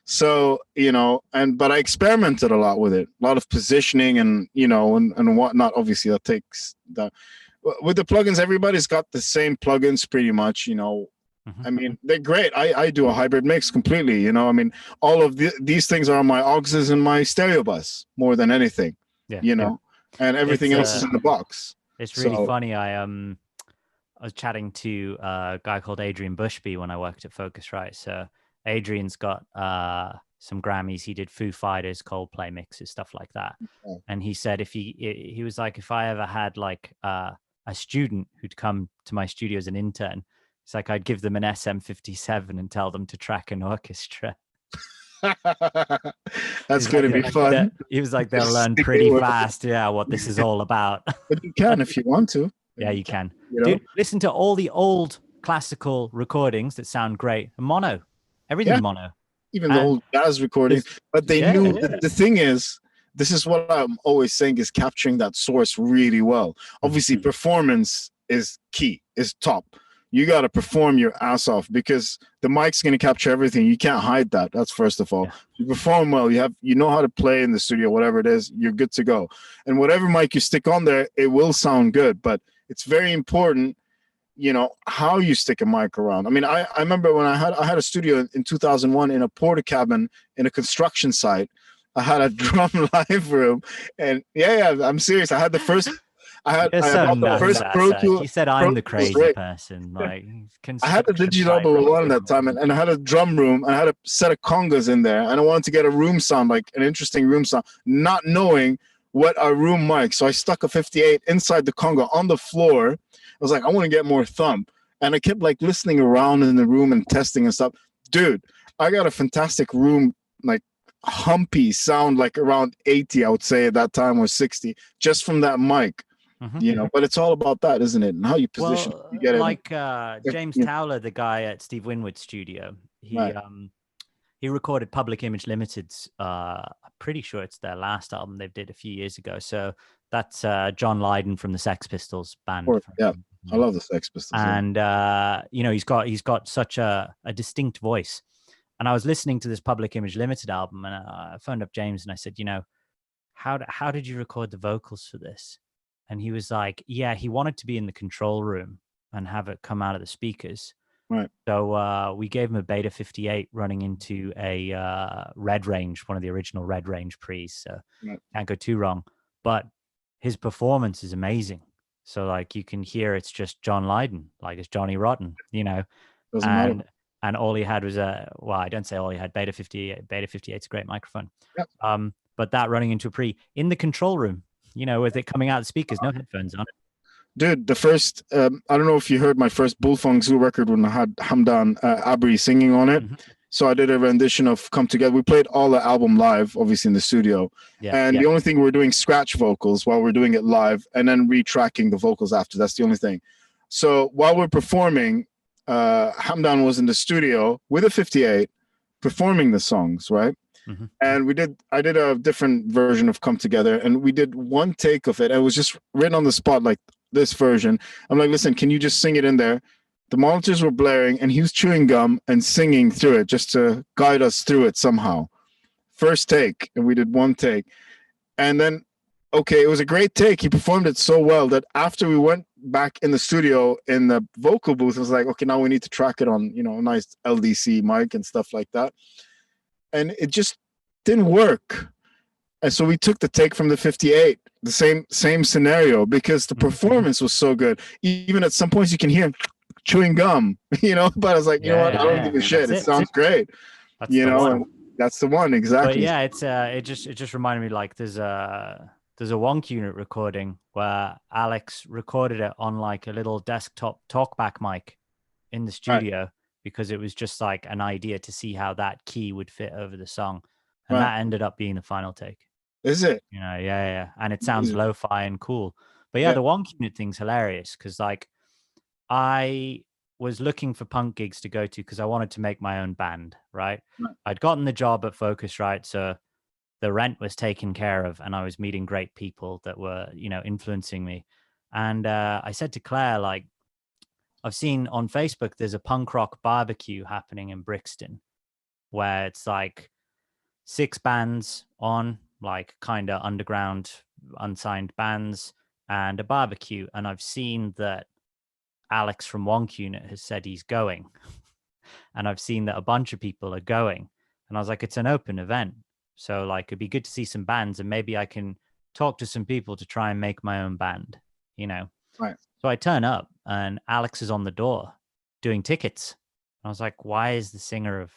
So, but I experimented a lot with it, a lot of positioning and, and whatnot. Obviously, that takes that. With the plugins, everybody's got the same plugins pretty much, I mean, they're great. I do a hybrid mix completely, I mean, all of these things are on my auxes and my stereo bus more than anything, Yeah. and everything else is in the box. It's really funny. I was chatting to a guy called Adrian Bushby when I worked at Focusrite. So Adrian's got some Grammys. He did Foo Fighters, Coldplay mixes, stuff like that. Okay. And he said he was like, if I ever had like a student who'd come to my studio as an intern, it's like I'd give them an SM57 and tell them to track an orchestra. That's going to be fun. He was like, they'll learn pretty fast, what this is all about. But you can if you want to. Yeah, you can. Dude, listen to all the old classical recordings that sound great. Mono. Everything mono. Even the old jazz recordings. But they knew the thing is, this is what I'm always saying, is capturing that source really well. Obviously, performance is key, is top. You got to perform your ass off because the mic's going to capture everything. You can't hide that. That's first of all. You perform well. You know how to play in the studio, whatever it is, you're good to go. And whatever mic you stick on there, it will sound good. But it's very important, how you stick a mic around. I mean, I remember when I had a studio in 2001 in a porta cabin in a construction site. I had a drum live room, and I'm serious. I had the first. I had the first Pro Tool. He said I'm the crazy person. Like, I had a digital one at that time, and I had a drum room. And I had a set of congas in there, and I wanted to get a room sound, like an interesting room sound, not knowing what a room mic. So I stuck a 58 inside the conga on the floor. I was like, I want to get more thump, and I kept like listening around in the room and testing and stuff. Dude, I got a fantastic room, like humpy sound, like around 80, I would say at that time, or 60, just from that mic. But it's all about that, isn't it? And how you position it, you get like James Towler, the guy at Steve Winwood's studio, he recorded Public Image Limited's I'm pretty sure it's their last album they did a few years ago. So that's John Lydon from the Sex Pistols band. I love the Sex Pistols. And he's got such a distinct voice. And I was listening to this Public Image Limited album, and I phoned up James and I said, how did you record the vocals for this? And he was like, he wanted to be in the control room and have it come out of the speakers. Right. So we gave him a Beta 58 running into a Red Range, one of the original Red Range pre's. So can't go too wrong. But his performance is amazing. So like you can hear it's just John Lydon, like it's Johnny Rotten, Doesn't matter. And all he had was I don't say all he had, Beta 58. Beta 58's a great microphone. Yep. But that running into a pre in the control room, with it coming out of the speakers, no headphones on. Dude, the first, I don't know if you heard my first Bullfunk Zoo record when I had Hamdan Abri singing on it. So I did a rendition of Come Together. We played all the album live, obviously in the studio. The only thing we're doing scratch vocals while we're doing it live, and then retracking the vocals after. That's the only thing. So while we're performing, Hamdan was in the studio with a 58 performing the songs, right? And I did a different version of Come Together, and we did one take of it. And it was just written on the spot, like this version. I'm like, listen, can you just sing it in there? The monitors were blaring, and he was chewing gum and singing through it just to guide us through it somehow. First take, and we did one take. And then, it was a great take. He performed it so well that after we went back in the studio in the vocal booth, I was like, okay, now we need to track it on, a nice LDC mic and stuff like that. And it just didn't work. And so we took the take from the 58, the same scenario, because the performance was so good. Even at some points you can hear him chewing gum, but I was like, you know what? I don't give a shit. It sounds great. That's and that's the one, exactly. But it's it just reminded me, like there's a Wonk Unit recording where Alex recorded it on like a little desktop talkback mic in the studio. Because it was just like an idea to see how that key would fit over the song. And that ended up being the final take. Is it? And it sounds lo-fi and cool. But yeah, the Wonk Unit thing's hilarious because like I was looking for punk gigs to go to because I wanted to make my own band, right? I'd gotten the job at Focusrite, so the rent was taken care of, and I was meeting great people that were, influencing me. And I said to Claire, like, I've seen on Facebook there's a punk rock barbecue happening in Brixton where it's like 6 bands on, like kind of underground, unsigned bands, and a barbecue. And I've seen that Alex from Wonk Unit has said he's going. And I've seen that a bunch of people are going. And I was like, it's an open event. So like it'd be good to see some bands and maybe I can talk to some people to try and make my own band, Right. So I turn up and Alex is on the door doing tickets. I was like, why is the singer of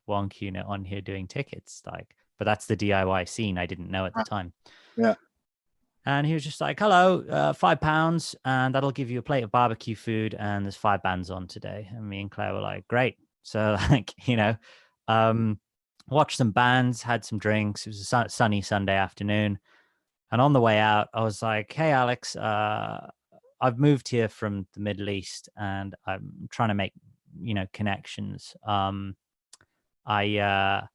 Wonk Unit on here doing tickets? Like, but that's the DIY scene. I didn't know at the time. Yeah. And he was just like, hello, £5, and that'll give you a plate of barbecue food. And there's 5 bands on today. And me and Claire were like, great. So like, watched some bands, had some drinks. It was a sunny Sunday afternoon. And on the way out, I was like, hey, Alex, I've moved here from the Middle East and I'm trying to make, connections. I'm trying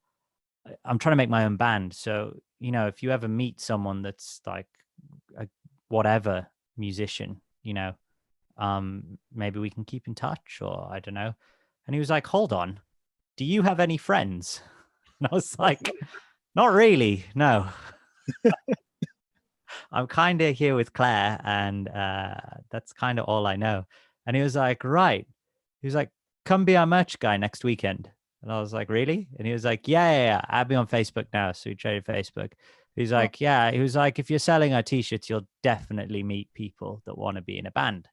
to make my own band. So, if you ever meet someone that's like a whatever musician, maybe we can keep in touch, or I don't know. And he was like, hold on, do you have any friends? And I was like, not really, no. I'm kind of here with Claire, and that's kind of all I know. And he was like, right. He was like, come be our merch guy next weekend. And I was like, really? And he was like, yeah. Add me on Facebook now. So we traded Facebook. He's like, yeah. He was like, if you're selling our t-shirts, you'll definitely meet people that want to be in a band.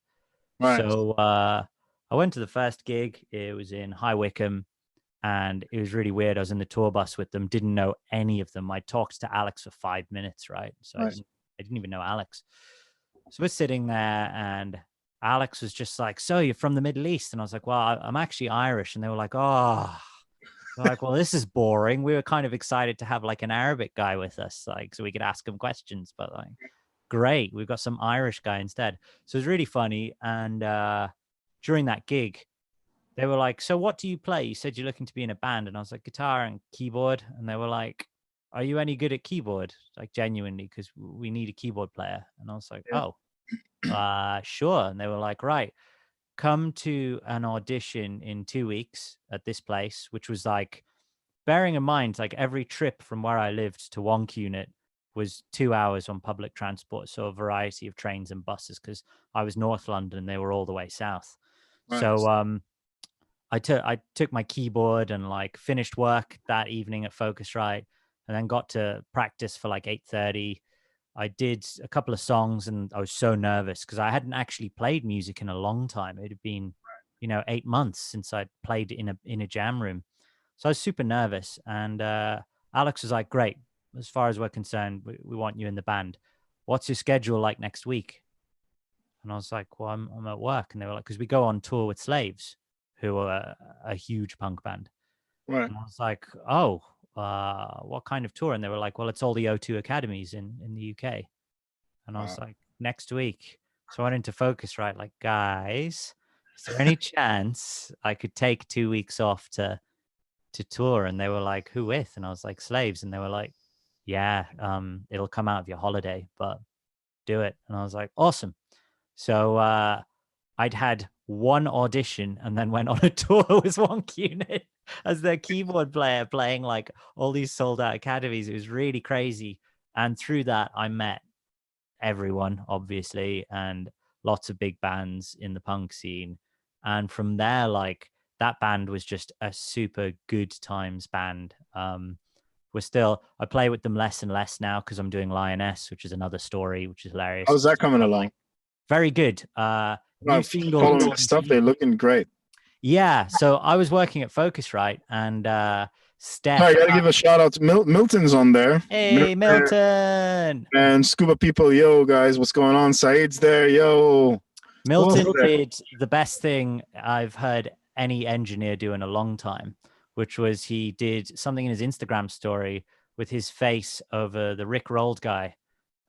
Right. So I went to the first gig. It was in High Wycombe. And it was really weird. I was in the tour bus with them, didn't know any of them. I talked to Alex for 5 minutes, right? So I didn't even know Alex. So we're sitting there and Alex was just like, so you're from the Middle East? And I was like, well, I'm actually Irish. And they were like, oh, they're like, well, this is boring. We were kind of excited to have like an Arabic guy with us, like, so we could ask him questions, but like, great. We've got some Irish guy instead. So it was really funny. And during that gig, they were like, so what do you play? You said you're looking to be in a band. And I was like, guitar and keyboard. And they were like, are you any good at keyboard? Like genuinely, because we need a keyboard player. And I was like, oh, sure. And they were like, right, come to an audition in 2 weeks at this place, which was like, bearing in mind, like every trip from where I lived to Wonk Unit was 2 hours on public transport. So a variety of trains and buses, because I was North London, they were all the way south. Right. So I took my keyboard and like finished work that evening at Focusrite, and then got to practice for like 8:30. I did a couple of songs and I was so nervous because I hadn't actually played music in a long time. It had been, 8 months since I'd played in a jam room. So I was super nervous. And Alex was like, great, as far as we're concerned, we want you in the band. What's your schedule like next week? And I was like, well, I'm at work. And they were like, because we go on tour with Slaves, who are a huge punk band. Right. And I was like, oh, what kind of tour? And they were like, well, it's all the O2 academies in the UK. And I was like, next week. So I went into Focusrite, like, guys, is there any chance I could take 2 weeks off to tour? And they were like, who with? And I was like, Slaves. And they were like, yeah, it'll come out of your holiday, but do it. And I was like, awesome. So I'd had one audition and then went on a tour with Wonk Unit as their keyboard player, playing like all these sold out academies. It was really crazy. And through that, I met everyone, obviously, and lots of big bands in the punk scene. And from there, like that band was just a super good times band. I play with them less and less now because I'm doing Lynoness, which is another story, which is hilarious. How's that coming along? Very good. New single. Following the stuff, they're looking great. Yeah. So I was working at Focusrite, and Steph. I gotta give a shout out to Milton's on there. Hey, Milton. And Scuba People, yo guys, what's going on? Saeed's there, yo. Milton did the best thing I've heard any engineer do in a long time, which was he did something in his Instagram story with his face over the Rick Rolled guy.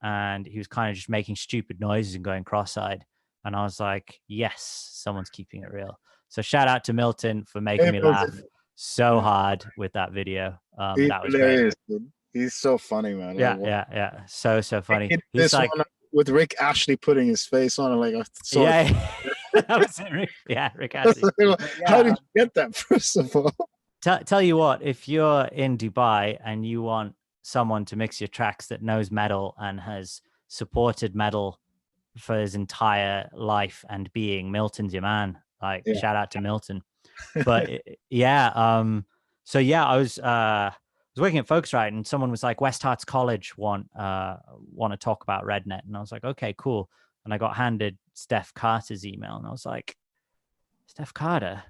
and he was kind of just making stupid noises and going cross-eyed. And I was like, yes, someone's keeping it real. So shout out to Milton for making Hey, me laugh Milton. so Yeah. hard with that video. He's That was great. hilarious, dude. He's so funny, man. Like, Yeah, yeah, yeah. So funny. he did He's this one like, with Rick Ashley putting his face on it, like I saw it. yeah, that was it. Yeah, Rick Astley. But How yeah, did you get that, first of all? tell you what, if you're in Dubai and you want someone to mix your tracks that knows metal and has supported metal for his entire life and being, Milton's your man. Like, Yeah. shout out to Milton. But yeah, so yeah, I was working at Focusrite, and someone was like, West Harts College want to talk about RedNet, and I was like, okay, cool. And I got handed Steph Carter's email, and I was like, Steph Carter,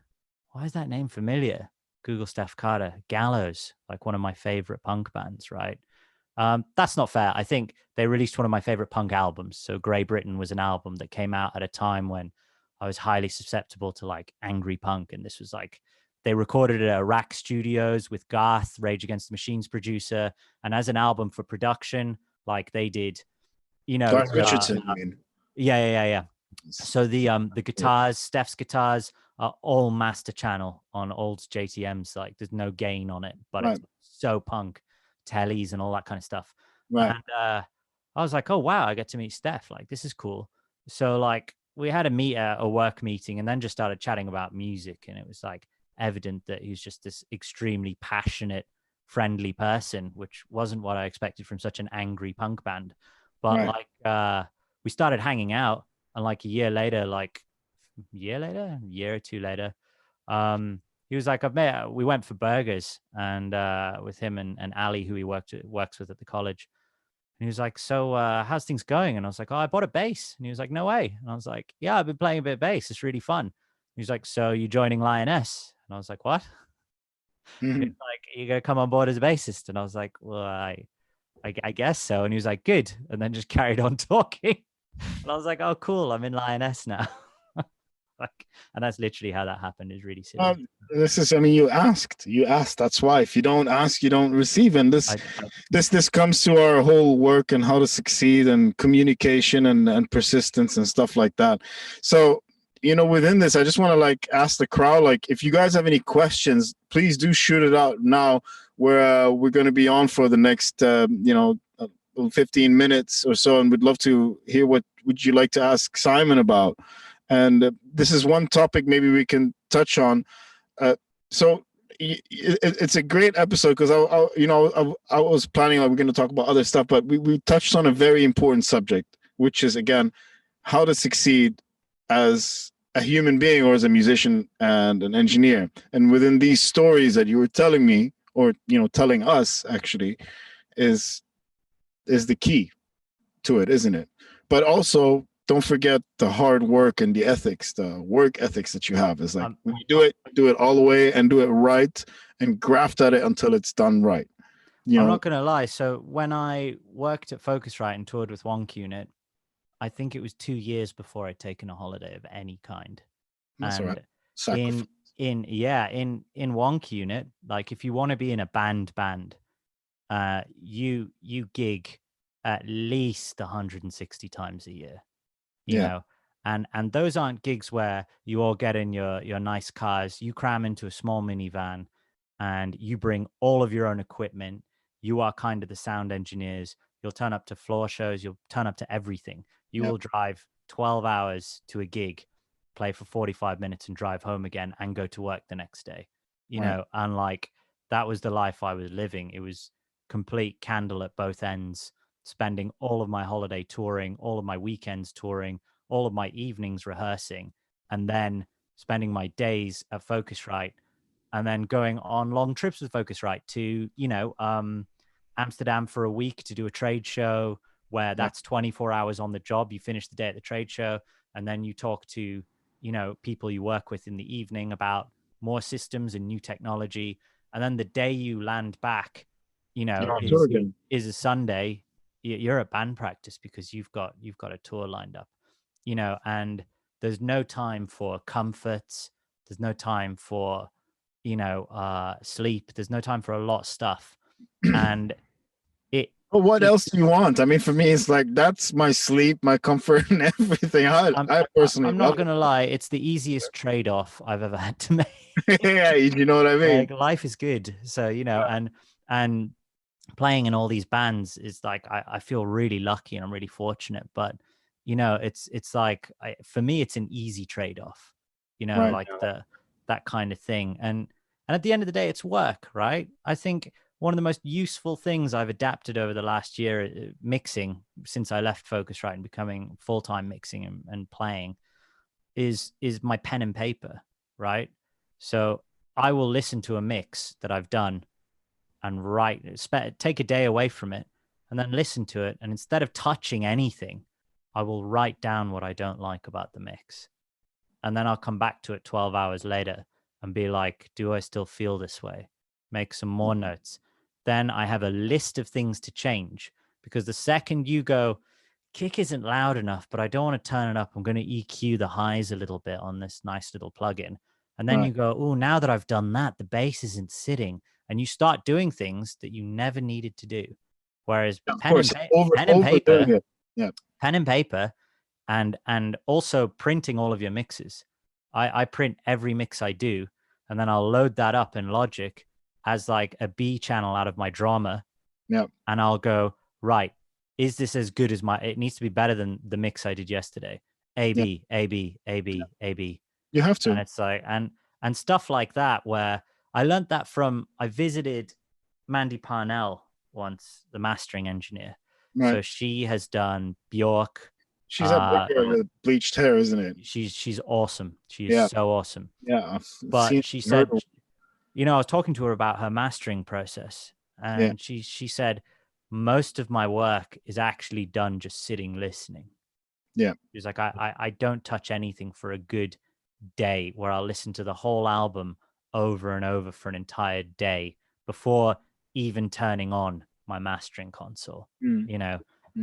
why is that name familiar? Google Steph Carter, Gallows, like one of my favorite punk bands, right? That's not fair. I think they released one of my favorite punk albums. So Grey Britain was an album that came out at a time when I was highly susceptible to like angry punk. And this was like, they recorded it at Rack Studios with Garth, Rage Against the Machine's producer. And as an album for production, like they did, you know, Garth Richardson, I mean. yeah. So the guitars, Steph's guitars are all master channel on old JTMs. Like there's no gain on it, but Right. it's so punk, tellies and all that kind of stuff. Right. And I was like, oh wow, I get to meet Steph. Like this is cool. So like we had a work meeting, and then just started chatting about music, and it was like evident that he's just this extremely passionate, friendly person, which wasn't what I expected from such an angry punk band. But Right. like we started hanging out, and like a year later, a year or two later, he was like, we went for burgers, and with him and Ali, who he works with at the college. And he was like, so how's things going? And I was like, oh, I bought a bass. And he was like, no way. And I was like, yeah, I've been playing a bit of bass. It's really fun. He was like, so you joining Lioness? And I was like, what? And he's Mhm. like, you're gonna come on board as a bassist? And I was like, well, I guess so. And he was like, good. And then just carried on talking. And I was like, oh, cool. I'm in Lioness now. Like, and that's literally how that happened. Is really silly. This is, I mean, you asked. That's why. If you don't ask, you don't receive. And this comes to our whole work and how to succeed and communication and persistence and stuff like that. So, within this, I just want to like ask the crowd, like, if you guys have any questions, please do shoot it out now. We're going to be on for the next, 15 minutes or so, and we'd love to hear what would you like to ask Simon about. And this is one topic maybe we can touch on. So it's a great episode because I was planning like we're going to talk about other stuff, but we touched on a very important subject, which is again how to succeed as a human being or as a musician and an engineer. And within these stories that you were telling me, or telling us actually, is the key to it, isn't it? But also don't forget the hard work and the ethics, the work ethics that you have. Is like when you do it all the way and do it right and graft at it until it's done right. I'm not going to lie. So when I worked at Focusrite and toured with Wonk Unit, I think it was 2 years before I'd taken a holiday of any kind. That's all And right. Sacrifice. in Wonk Unit, like if you want to be in a band, you gig at least 160 times a year, you know, and those aren't gigs where you all get in your nice cars, you cram into a small minivan, and you bring all of your own equipment. You are kind of the sound engineers. You'll turn up to floor shows. You'll turn up to everything. You will drive 12 hours to a gig, play for 45 minutes and drive home again and go to work the next day, you know, and like that was the life I was living. It was complete candle at both ends, spending all of my holiday touring, all of my weekends touring, all of my evenings rehearsing, and then spending my days at Focusrite, and then going on long trips with Focusrite to, Amsterdam for a week to do a trade show where that's 24 hours on the job. You finish the day at the trade show, and then you talk to, people you work with in the evening about more systems and new technology. And then the day you land back, is a Sunday. You're at band practice because you've got a tour lined up, and there's no time for comforts. There's no time for, sleep. There's no time for a lot of stuff. And But what It, else do you want? I mean, for me, it's like that's my sleep, my comfort, and everything. I personally I'm not love gonna lie, it's the easiest trade-off I've ever had to it. make. Yeah, you know what I mean? Like life is good. So, and playing in all these bands is like I feel really lucky and I'm really fortunate. But it's like for me it's an easy trade-off, Right. like that kind of thing. And at the end of the day, it's work, right? I think one of the most useful things I've adapted over the last year mixing since I left Focusrite and becoming full-time mixing and playing is my pen and paper, right? So I will listen to a mix that I've done and take a day away from it and then listen to it. And instead of touching anything, I will write down what I don't like about the mix. And then I'll come back to it 12 hours later and be like, do I still feel this way? Make some more notes. Then I have a list of things to change, because the second you go, kick isn't loud enough, but I don't want to turn it up, I'm going to EQ the highs a little bit on this nice little plugin. And then Right. you go, oh, now that I've done that, the bass isn't sitting. And you start doing things that you never needed to do. Whereas Yeah, of course, pen and overdoing paper, it. Yeah. pen and paper, and also printing all of your mixes. I print every mix I do, and then I'll load that up in Logic as like a B channel out of my drama, Yeah. and I'll go, right, is this as good as it needs to be better than the mix I did yesterday. A Yeah. B A B A B A B, You have and to. it's like and stuff like that, where I visited Mandy Parnell once, the mastering engineer. Right. So she has done Bjork. She's that big Uh, girl with bleached hair, isn't it? she's awesome. She is Yeah. so awesome. Yeah. I've seen But she heard. said, I was talking to her about her mastering process, Yeah. and she said most of my work is actually done just sitting listening. Yeah. She's like, I don't touch anything for a good day, where I'll listen to the whole album over and over for an entire day before even turning on my mastering console, Mm.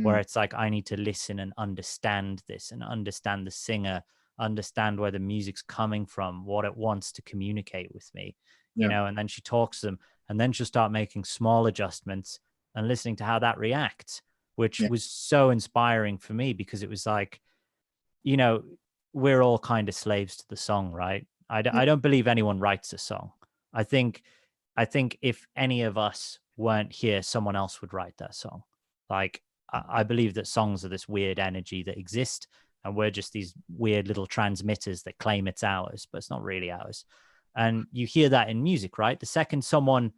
where Mm. it's like I need to listen and understand this and understand the singer, understand where the music's coming from, what it wants to communicate with me, Yeah. and then she talks to them, and then she'll start making small adjustments and listening to how that reacts, which Yeah. was so inspiring for me, because it was like, you know, we're all kind of slaves to the song, right? Yeah. I don't believe anyone writes a song. I think if any of us weren't here, someone else would write that song. Like I believe that songs are this weird energy that exist, and we're just these weird little transmitters that claim it's ours, but it's not really ours. And you hear that in music, right? The second someone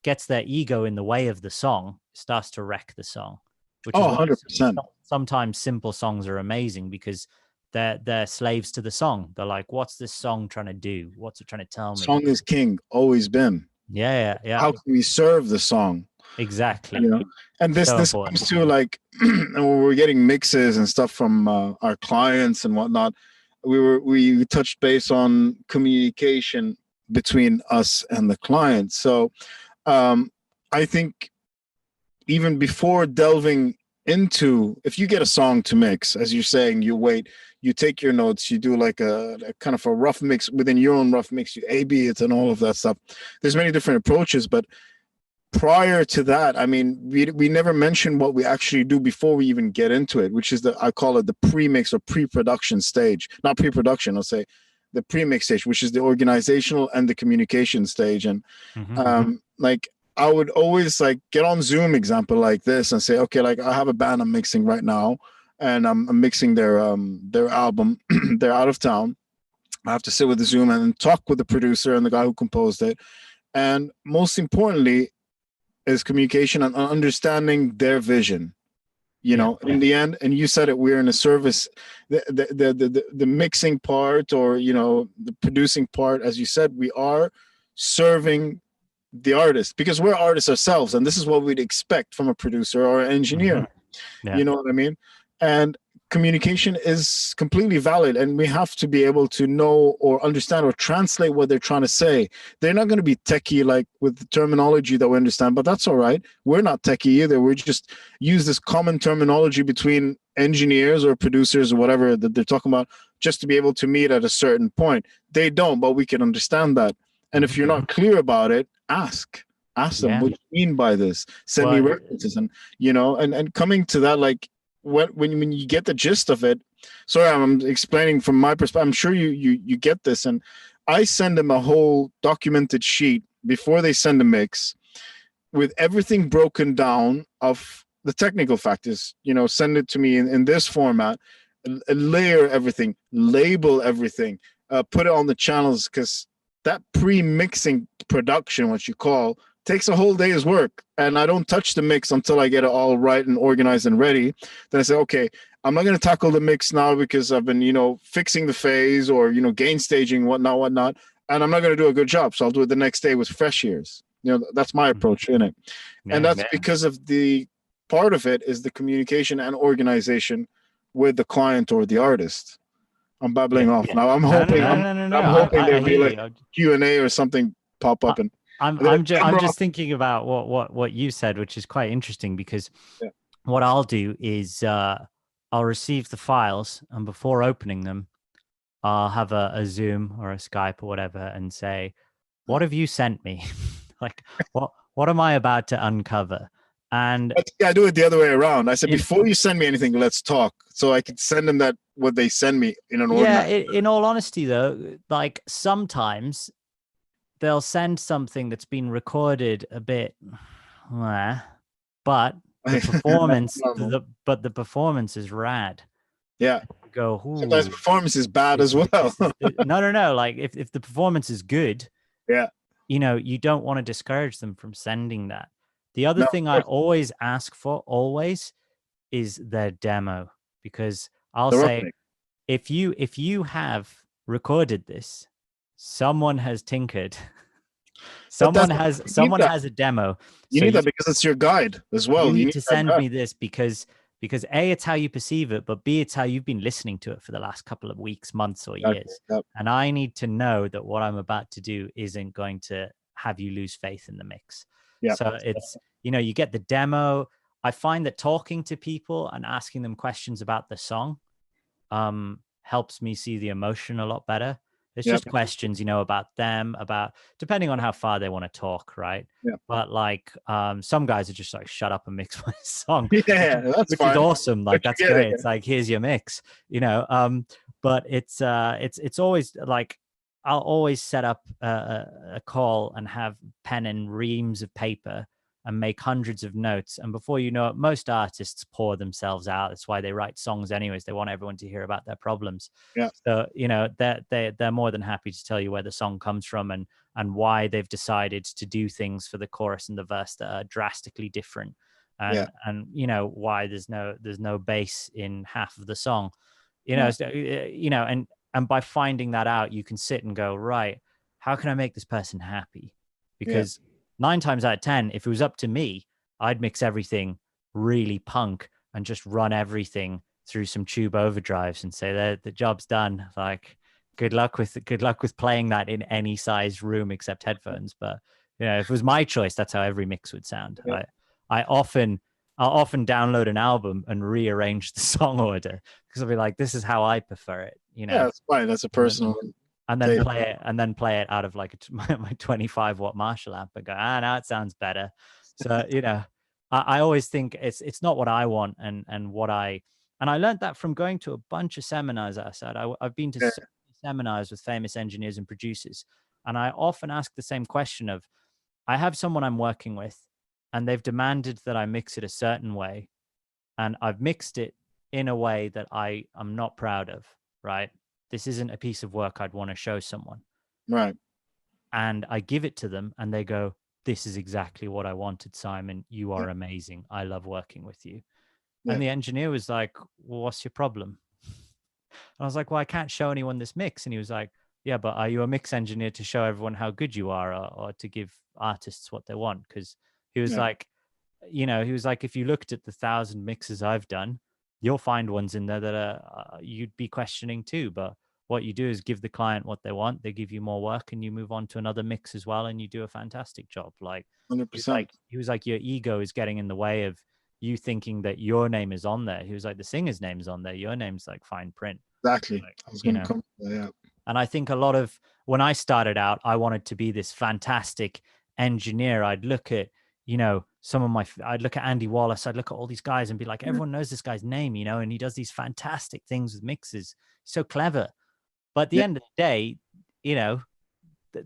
gets their ego in the way of the song, it starts to wreck the song, which Oh, is why 100%. sometimes simple songs are amazing, because they're slaves to the song. They're like, what's this song trying to do? What's it trying to tell me? Song is king, always been. Yeah. How can we serve the song? Exactly. You know, and this So this important. comes to like and when we're getting mixes and stuff from our clients and whatnot. We touched base on communication between us and the client. So um, I think even before delving into, if you get a song to mix, as you're saying, you wait, you take your notes, you do like a kind of a rough mix within your own rough mix, you A/B it and all of that stuff. There's many different approaches, but prior to that, I mean, we never mention what we actually do before we even get into it, which is I call it the pre-mix or pre-production stage. Not pre-production, I'll say the pre-mix stage, which is the organizational and the communication stage. And like I would always like get on Zoom example like this and say, okay, like I have a band I'm mixing right now, and I'm mixing their album. They're out of town. I have to sit with the Zoom and talk with the producer and the guy who composed it. And most importantly, is communication and understanding their vision. In the end, and you said it, we're in a service. The mixing part, or the producing part, as you said, we are serving the artist, because we're artists ourselves, and this is what we'd expect from a producer or an engineer. You know what I mean? And communication is completely valid, and we have to be able to know or understand or translate what they're trying to say. They're not going to be techie like with the terminology that we understand, but that's all right. We're not techie either. We just use this common terminology between engineers or producers or whatever that they're talking about, just to be able to meet at a certain point. They don't, but we can understand that. And if you're not clear about it, ask Ask them Yeah. what you mean by this. Send me Well, references, and and coming to that, like when you get the gist of it. Sorry, I'm explaining from my perspective. I'm sure you get this, and I send them a whole documented sheet before they send a mix with everything broken down of the technical factors. Send it to me in this format, layer everything, label everything, put it on the channels, because that pre-mixing production, what you call, takes a whole day's work. And I don't touch the mix until I get it all right and organized and ready. Then I say, okay, I'm not going to tackle the mix now because I've been, fixing the phase or, gain staging, whatnot. And I'm not going to do a good job. So I'll do it the next day with fresh ears. That's my approach in it. And that's because of the part of it is the communication and organization with the client or the artist. I'm babbling off now. I'm hoping I'm hoping there'll be like Q&A or something pop up. And I'm just thinking about what you said, which is quite interesting, because what I'll do is I'll receive the files, and before opening them, I'll have a Zoom or a Skype or whatever and say, what have you sent me? Like, what am I about to uncover? And I do it the other way around. I said, before you send me anything, let's talk, so I can send them what they send me in an order. In all honesty, though, like sometimes they'll send something that's been recorded a bit, but the performance, the performance is rad. Yeah. Go. Sometimes the performance is bad as well. No. Like if the performance is good, yeah, you don't want to discourage them from sending that. The other thing I always ask for is their demo, because I'll say, if you have recorded this, someone has tinkered. Someone has a demo. You need that because it's your guide as well. You need to send me this because A, it's how you perceive it, but B, it's how you've been listening to it for the last couple of weeks, months, or years. Yep. And I need to know that what I'm about to do isn't going to have you lose faith in the mix. Yep. So it's, you get the demo. I find that talking to people and asking them questions about the song helps me see the emotion a lot better. It's just questions, about them, depending on how far they want to talk, right? Yeah. But like some guys are just like, shut up and mix my song. Yeah, which is awesome. Like, that's great. It's like, here's your mix, but it's always like, I'll always set up a call and have pen and reams of paper and make hundreds of notes. And before you know it, most artists pour themselves out. That's why they write songs anyways. They want everyone to hear about their problems. Yeah. So, they're more than happy to tell you where the song comes from and why they've decided to do things for the chorus and the verse that are drastically different. And why there's no bass in half of the song, and by finding that out, you can sit and go, right, how can I make this person happy? Because 9 times out of 10, if it was up to me, I'd mix everything really punk and just run everything through some tube overdrives and say that the job's done. Like, good luck with playing that in any size room except headphones. But if it was my choice, that's how every mix would sound. Yeah. I'll often download an album and rearrange the song order because I'll be like, this is how I prefer it. Yeah, that's fine. That's a personal. And then play it out of like my 25 watt Marshall amp and go, now it sounds better. So I always think it's not what I want and I learned that from going to a bunch of seminars. I said I've been to so many seminars with famous engineers and producers, and I often ask the same question of, I have someone I'm working with, and they've demanded that I mix it a certain way, and I've mixed it in a way that I am not proud of. Right. This isn't a piece of work I'd want to show someone. Right. And I give it to them and they go, this is exactly what I wanted, Simon. You are amazing. I love working with you. Yeah. And the engineer was like, well, what's your problem? And I was like, well, I can't show anyone this mix. And he was like, yeah, but are you a mix engineer to show everyone how good you are or to give artists what they want? Because he was like, if you looked at the 1,000 mixes I've done, you'll find ones in there that you'd be questioning too. But what you do is give the client what they want. They give you more work and you move on to another mix as well. And you do a fantastic job. Like 100%. He was like, your ego is getting in the way of you thinking that your name is on there. He was like, the singer's name is on there. Your name's like fine print. Exactly. Like, I was going to come. Yeah. And I think a lot of, when I started out, I wanted to be this fantastic engineer, I'd look at, I'd look at Andy Wallace, I'd look at all these guys and be like, everyone knows this guy's name, and he does these fantastic things with mixes. So clever. But at the end of the day,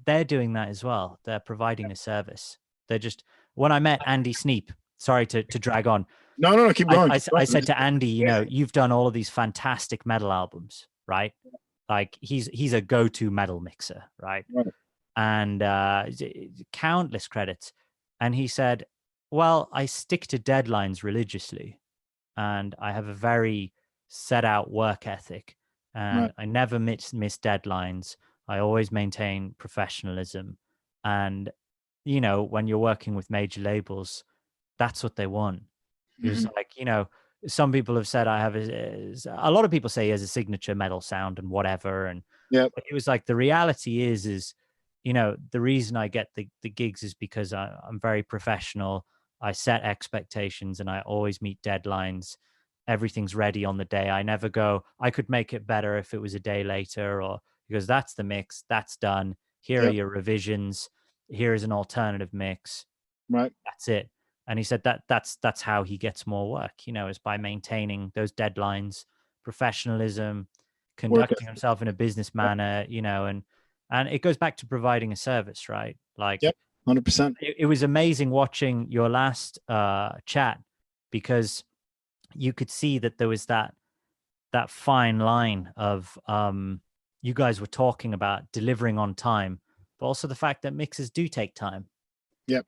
they're doing that as well. They're providing a service. They're just, when I met Andy Sneap, sorry to drag on. No, keep going. I said to Andy, you've done all of these fantastic metal albums, right? Like he's a go-to metal mixer, right? And countless credits. And he said, well, I stick to deadlines religiously, and I have a very set out work ethic, and I never miss deadlines. I always maintain professionalism. And, when you're working with major labels, that's what they want. It was like, some people have said I have a lot of people say he has a signature metal sound and whatever. And but it was like, the reality is, the reason I get the gigs is because I'm very professional. I set expectations and I always meet deadlines. Everything's ready on the day. I never go, I could make it better if it was a day later, or because that's the mix, that's done. Here are your revisions. Here is an alternative mix. Right. That's it. And he said that's how he gets more work, is by maintaining those deadlines, professionalism, conducting himself in a business manner, and it goes back to providing a service, right? Like, 100%. It was amazing watching your last chat, because you could see that there was that fine line of you guys were talking about delivering on time, but also the fact that mixes do take time. Yep.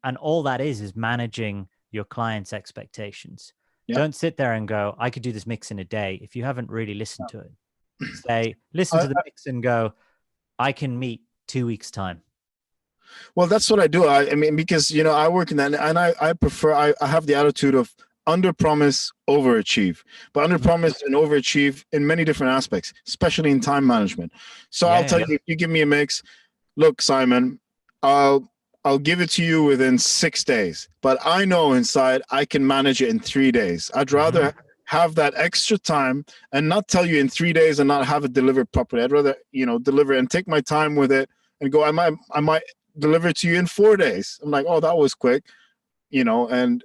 And all that is managing your client's expectations. Don't sit there and go, I could do this mix in a day, if you haven't really listened to it. Listen to the mix and go, I can meet 2 weeks' time. Well, that's what I do. I mean, because, I work in that, and I prefer, I have the attitude of under promise, overachieve, but under promise and overachieve in many different aspects, especially in time management. So I'll tell you, if you give me a mix, look, Simon, I'll give it to you within 6 days, but I know inside I can manage it in 3 days. I'd rather have that extra time and not tell you in 3 days and not have it delivered properly. I'd rather, deliver and take my time with it and go, I might deliver it to you in 4 days. I'm like, oh, that was quick, and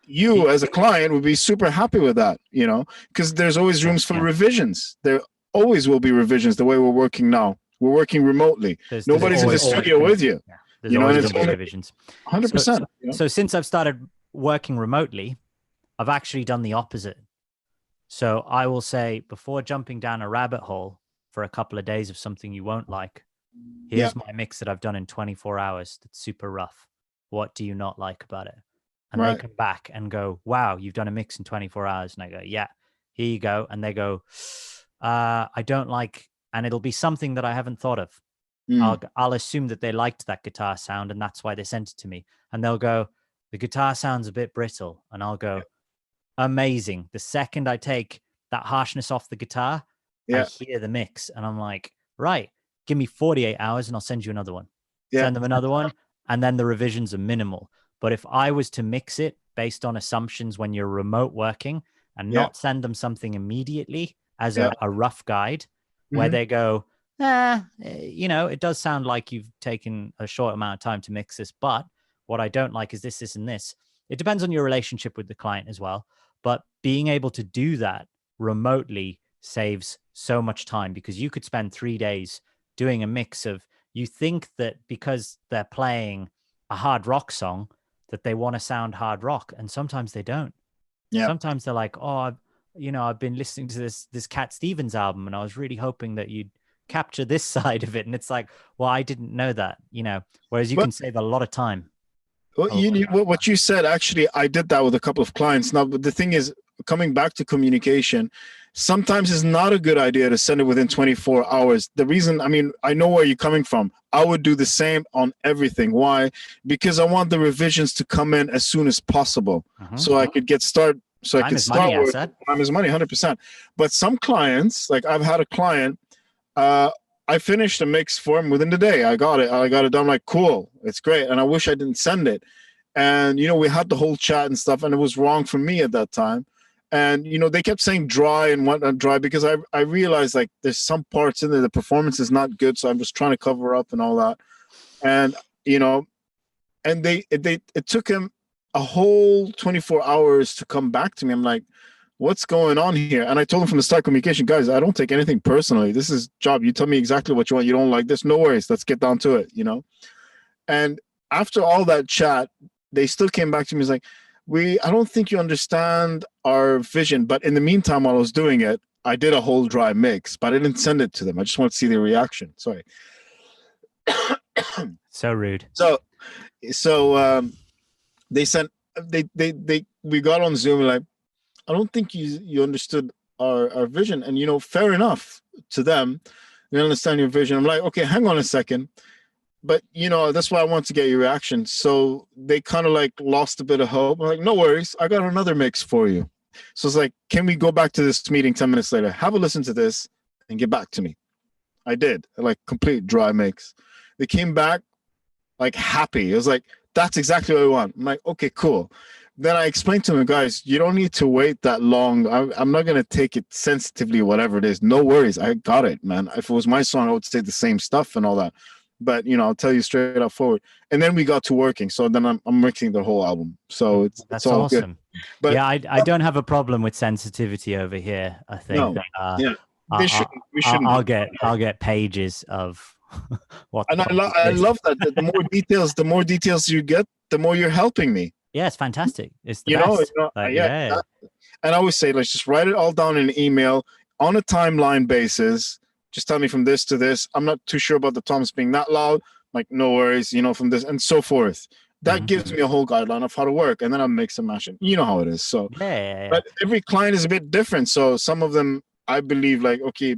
you as a client would be super happy with that, because there's always rooms for revisions. There always will be revisions the way we're working now. We're working remotely. Nobody's in the studio with you. Yeah. There's always revisions. 100%. So since I've started working remotely, I've actually done the opposite. So I will say, before jumping down a rabbit hole for a couple of days of something you won't like, here's my mix that I've done in 24 hours that's super rough. What do you not like about it? And they come back and go, wow, you've done a mix in 24 hours. And I go, yeah, here you go. And they go, I don't like, and it'll be something that I haven't thought of. I'll assume that they liked that guitar sound and that's why they sent it to me. And they'll go, the guitar sounds a bit brittle. And I'll go, amazing. The second I take that harshness off the guitar, I hear the mix and I'm like, right, give me 48 hours and I'll send you another one. Send them another one. And then the revisions are minimal. But if I was to mix it based on assumptions when you're remote working and not send them something immediately as a rough guide where they go, it does sound like you've taken a short amount of time to mix this, but what I don't like is this, this, and this. It depends on your relationship with the client as well. But being able to do that remotely saves so much time, because you could spend 3 days doing a mix of, you think that because they're playing a hard rock song that they want to sound hard rock, and sometimes they don't. Sometimes they're like, oh, I've been listening to this Cat Stevens album and I was really hoping that you'd capture this side of it. And it's like, well, I didn't know that, whereas you can save a lot of time. Well, what you said, actually, I did that with a couple of clients. Now, but the thing is, coming back to communication, sometimes it's not a good idea to send it within 24 hours. The reason, I know where you're coming from. I would do the same on everything. Why? Because I want the revisions to come in as soon as possible, so I could get started. So I could start with time is money, 100%. But some clients, like I've had a client, I finished a mix for him within the day. I got it done. I'm like, cool, it's great. And I wish I didn't send it. And, we had the whole chat and stuff, and it was wrong for me at that time. And, they kept saying dry and whatnot dry, because I realized like there's some parts in there, the performance is not good. So I'm just trying to cover up and all that. And you know, and it took him a whole 24 hours to come back to me. I'm like, what's going on here? And I told him from the start, communication, guys, I don't take anything personally. This is job. You tell me exactly what you want. You don't like this, no worries. Let's get down to it, you know? And after all that chat, they still came back to me. It's like, I don't think you understand our vision. But in the meantime, while I was doing it, I did a whole dry mix, but I didn't send it to them. I just want to see their reaction. Sorry. So rude. So they sent, we got on Zoom, like, I don't think you understood our vision. And, you know, fair enough to them. They understand your vision. I'm like, okay, hang on a second. But, you know, that's why I want to get your reaction. So they kind of like lost a bit of hope. I'm like, no worries. I got another mix for you. So it's like, can we go back to this meeting 10 minutes later? Have a listen to this and get back to me. I did. Like, complete dry mix. They came back like happy. It was like, that's exactly what I want. I'm like, okay, cool. Then I explained to them, guys, you don't need to wait that long. I'm not going to take it sensitively, whatever it is. No worries. I got it, man. If it was my song, I would say the same stuff and all that. But, you know, I'll tell you straight up forward. And then we got to working. So then I'm mixing the whole album. So that's it's all awesome. good. But yeah, I don't have a problem with sensitivity over here. I think. No, yeah. We shouldn't. I'll get pages of what. And I love that. The more details you get, the more you're helping me. Yeah, it's fantastic. It's the You best. know, Like, yeah. And I always say, let's just write it all down in an email on a timeline basis. Just tell me from this to this. I'm not too sure about the toms being that loud. Like, no worries, you know, from this and so forth. That gives me a whole guideline of how to work. And then I'll mix and match it. You know how it is. So, But every client is a bit different. So some of them, I believe, like, okay,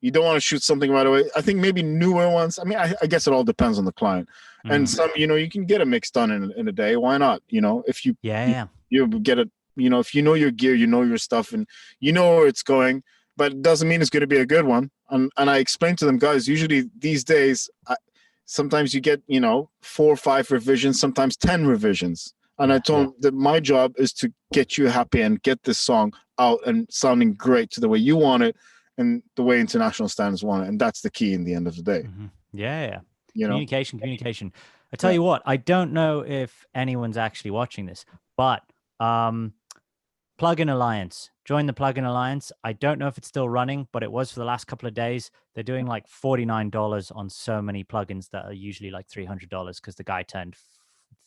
you don't want to shoot something right away. I think maybe newer ones. I mean, I guess it all depends on the client. And some, you know, you can get a mix done in a day. Why not? You know, if you get it, you know, if you know your gear, you know your stuff, and you know where it's going. But it doesn't mean it's going to be a good one. And I explained to them, guys, usually these days, sometimes you get, you know, 4 or 5 revisions, sometimes 10 revisions. And I told them that my job is to get you happy and get this song out and sounding great to the way you want it and the way international standards want it. And that's the key in the end of the day. Yeah. You know? Communication. I tell you what, I don't know if anyone's actually watching this, but Plugin Alliance. Join the Plugin Alliance. I don't know if it's still running, but it was for the last couple of days. They're doing like $49 on so many plugins that are usually like $300 because the guy turned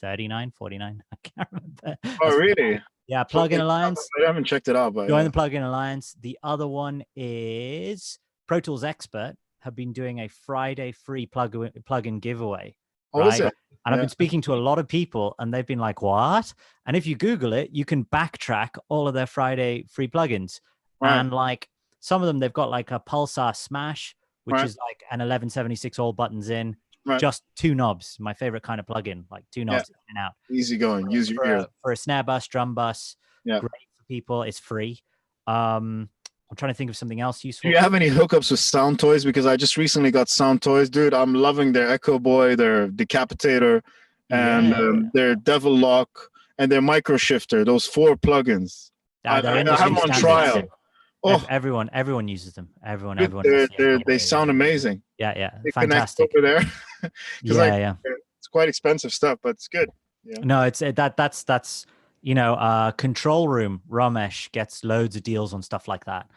39, 49. I can't remember. Oh, really? Yeah, Plugin Alliance. I haven't checked it out, but join the Plugin Alliance. The other one is Pro Tools Expert have been doing a Friday free plugin giveaway. Oh, is it? And I've been speaking to a lot of people and they've been like, what? And if you Google it, you can backtrack all of their Friday free plugins. And like some of them, they've got like a Pulsar Smash, which is like an 1176 all buttons in, just 2 knobs. My favorite kind of plugin, like 2 knobs in and out. Easy going. Use your ear. For a snare bus, drum bus. Great for people. It's free. I'm trying to think of something else useful. Do you have any hookups with Sound Toys? Because I just recently got Sound Toys, dude. I'm loving their Echo Boy, their Decapitator, and their Devil Lock, and their Micro Shifter. Those 4 plugins. I have them on trial. Oh, everyone uses them. Everyone. They sound amazing. Yeah, they fantastic over there. It's quite expensive stuff, but it's good. Yeah. No, it's that's you know, Control Room, Ramesh gets loads of deals on stuff like that.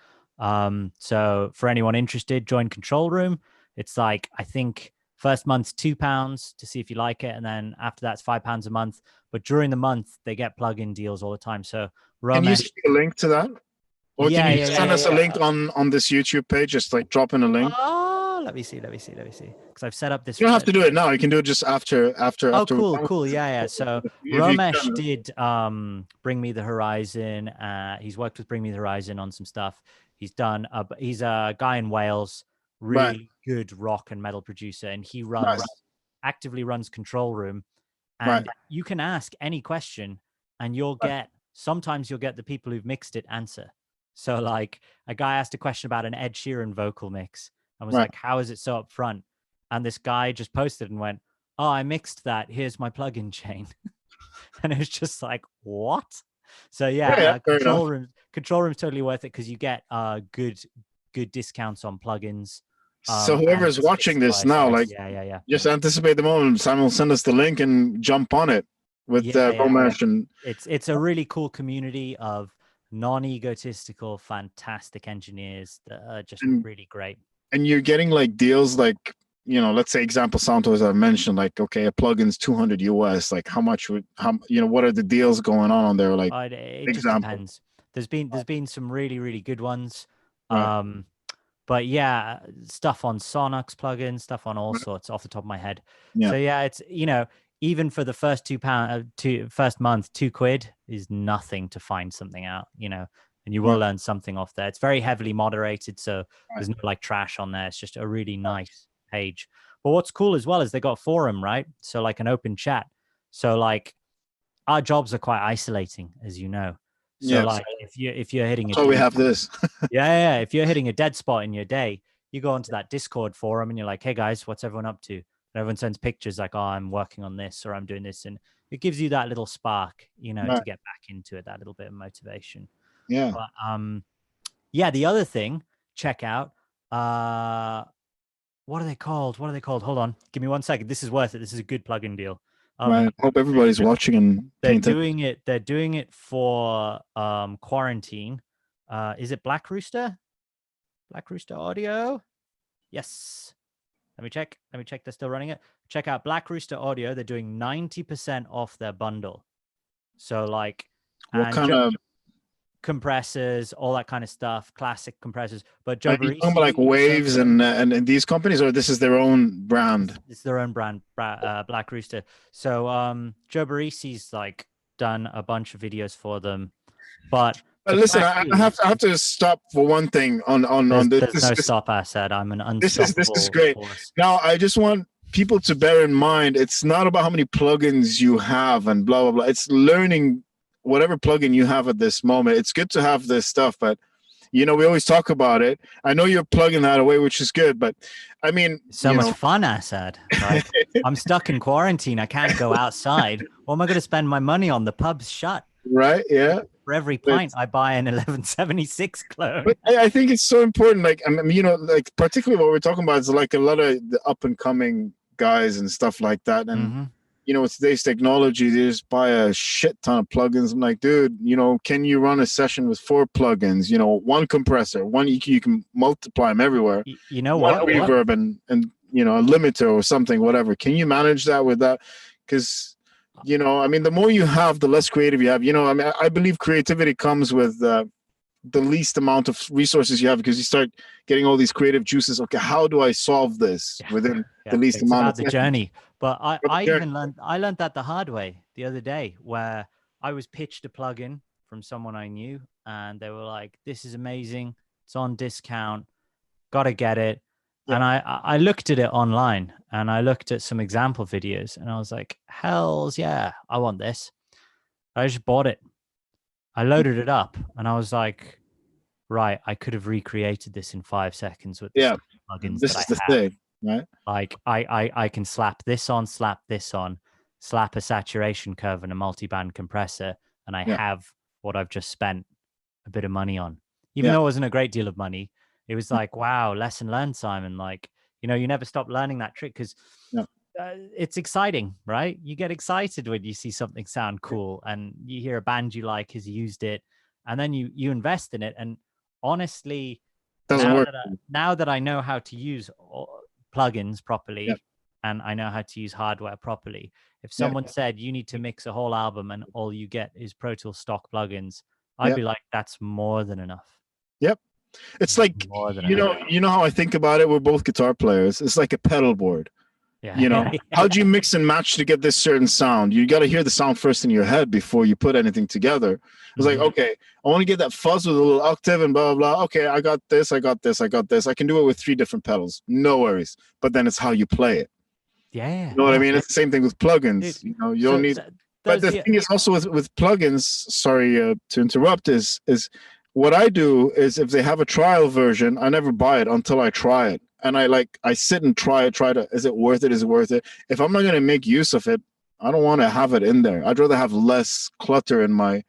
So for anyone interested, join Control Room. It's like, I think first month's £2 to see if you like it. And then after that, it's £5 a month. But during the month, they get plug-in deals all the time. So Ramesh, can you see a link to that? Or can you send us a link on this YouTube page? Just like drop in a link. Let me see. Because I've set up this. You don't have to do it now. You can do it just after. Oh, cool. Yeah. So Ramesh did Bring Me the Horizon. He's worked with Bring Me the Horizon on some stuff. He's done. He's a guy in Wales, really good rock and metal producer, and he actively runs Control Room. And you can ask any question, and sometimes you'll get the people who've mixed it answer. So like a guy asked a question about an Ed Sheeran vocal mix and was like, how is it so up front? And this guy just posted and went, oh, I mixed that. Here's my plugin chain. And it was just like, what? So Control Room's totally worth it because you get good discounts on plugins. So whoever is watching this now, like, Yeah. just anticipate the moment. Simon will send us the link and jump on it with Romesh. And it's a really cool community of non-egotistical, fantastic engineers that are just really great. And you're getting like deals like, let's say example Santos I mentioned, like, okay, a plugin's 200 US. Like how what are the deals going on there? Like it just depends. There's been some really, really good ones. Right. But yeah, stuff on Sonox plugins, stuff on all sorts off the top of my head. Yeah. So yeah, it's, even for the first first month, £2 is nothing to find something out, and you will learn something off there. It's very heavily moderated, so there's no like trash on there. It's just a really nice page. But what's cool as well is they got forum, right? So like an open chat. So like our jobs are quite isolating, as you know. So like if you're hitting we have this. yeah, if you're hitting a dead spot in your day, you go onto that Discord forum and you're like, hey guys, what's everyone up to? And everyone sends pictures like, oh, I'm working on this or I'm doing this. And it gives you that little spark, to get back into it, that little bit of motivation. Yeah. But yeah, the other thing, check out, what are they called? Hold on. Give me 1 second. This is worth it. This is a good plugin deal. I hope everybody's watching and they're doing it for quarantine. Is it Black Rooster? Black Rooster Audio? Yes. Let me check. They're still running it. Check out Black Rooster Audio. They're doing 90% off their bundle. So like, what kind of compressors, all that kind of stuff, classic compressors. But Joe Barisi, talking about like Waves and these companies, or this is their own brand? It's their own brand, Black Rooster. So Joe Barisi's like done a bunch of videos for them, but listen, I have to stop for one thing on this. There's no stop. I said I'm an unstoppable. This is great. Force. Now I just want people to bear in mind, it's not about how many plugins you have and blah blah blah. It's learning whatever plugin you have at this moment. It's good to have this stuff, but we always talk about it. I know you're plugging that away, which is good, but I mean, so much fun, Assad. Like, I'm stuck in quarantine. I can't go outside. What am I going to spend my money on? The pub's shut. Right. Yeah. For every pint, I buy an 1176 clone. But I think it's so important. Like, I mean, like particularly what we're talking about is like a lot of the up and coming guys and stuff like that. And, with today's technology, they just buy a shit ton of plugins. I'm like, dude, can you run a session with 4 plugins? One compressor, one EQ, you can multiply them everywhere. You know what? Reverb and a limiter or something, whatever. Can you manage that with that? Because I mean, the more you have, the less creative you have. I mean, I believe creativity comes with the least amount of resources you have, because you start getting all these creative juices. Okay, how do I solve this within the least amount of the journey? But I learned that the hard way the other day, where I was pitched a plugin from someone I knew, and they were like, "This is amazing. It's on discount. Gotta get it." Yeah. And I looked at it online, and I looked at some example videos, and I was like, "Hells yeah, I want this." I just bought it. I loaded it up, and I was like, "Right, I could have recreated this in 5 seconds with the plugins this that is the thing, right? Like I can slap this on, slap a saturation curve and a multi-band compressor, and I have what I've just spent a bit of money on. Even though it wasn't a great deal of money, it was like, wow, lesson learned, Simon. Like, you never stop learning that trick, because it's exciting, right? You get excited when you see something sound cool and you hear a band you like has used it, and then you invest in it. And honestly, now that I know how to use plugins properly, and I know how to use hardware properly, if someone said you need to mix a whole album and all you get is Pro Tools stock plugins, I'd be like, that's more than enough. Yep. It's like, you know how I think about it. We're both guitar players. It's like a pedal board. How do you mix and match to get this certain sound? You got to hear the sound first in your head before you put anything together. It's like, okay, I want to get that fuzz with a little octave and blah, blah, blah. Okay, I got this. I can do it with 3 different pedals. No worries. But then it's how you play it. Yeah. You know what I mean? It's the same thing with plugins. Dude, you don't need... But the thing is also with plugins, sorry to interrupt, is what I do is, if they have a trial version, I never buy it until I try it. And I sit and try to, is it worth it? Is it worth it? If I'm not going to make use of it, I don't want to have it in there. I'd rather have less clutter in my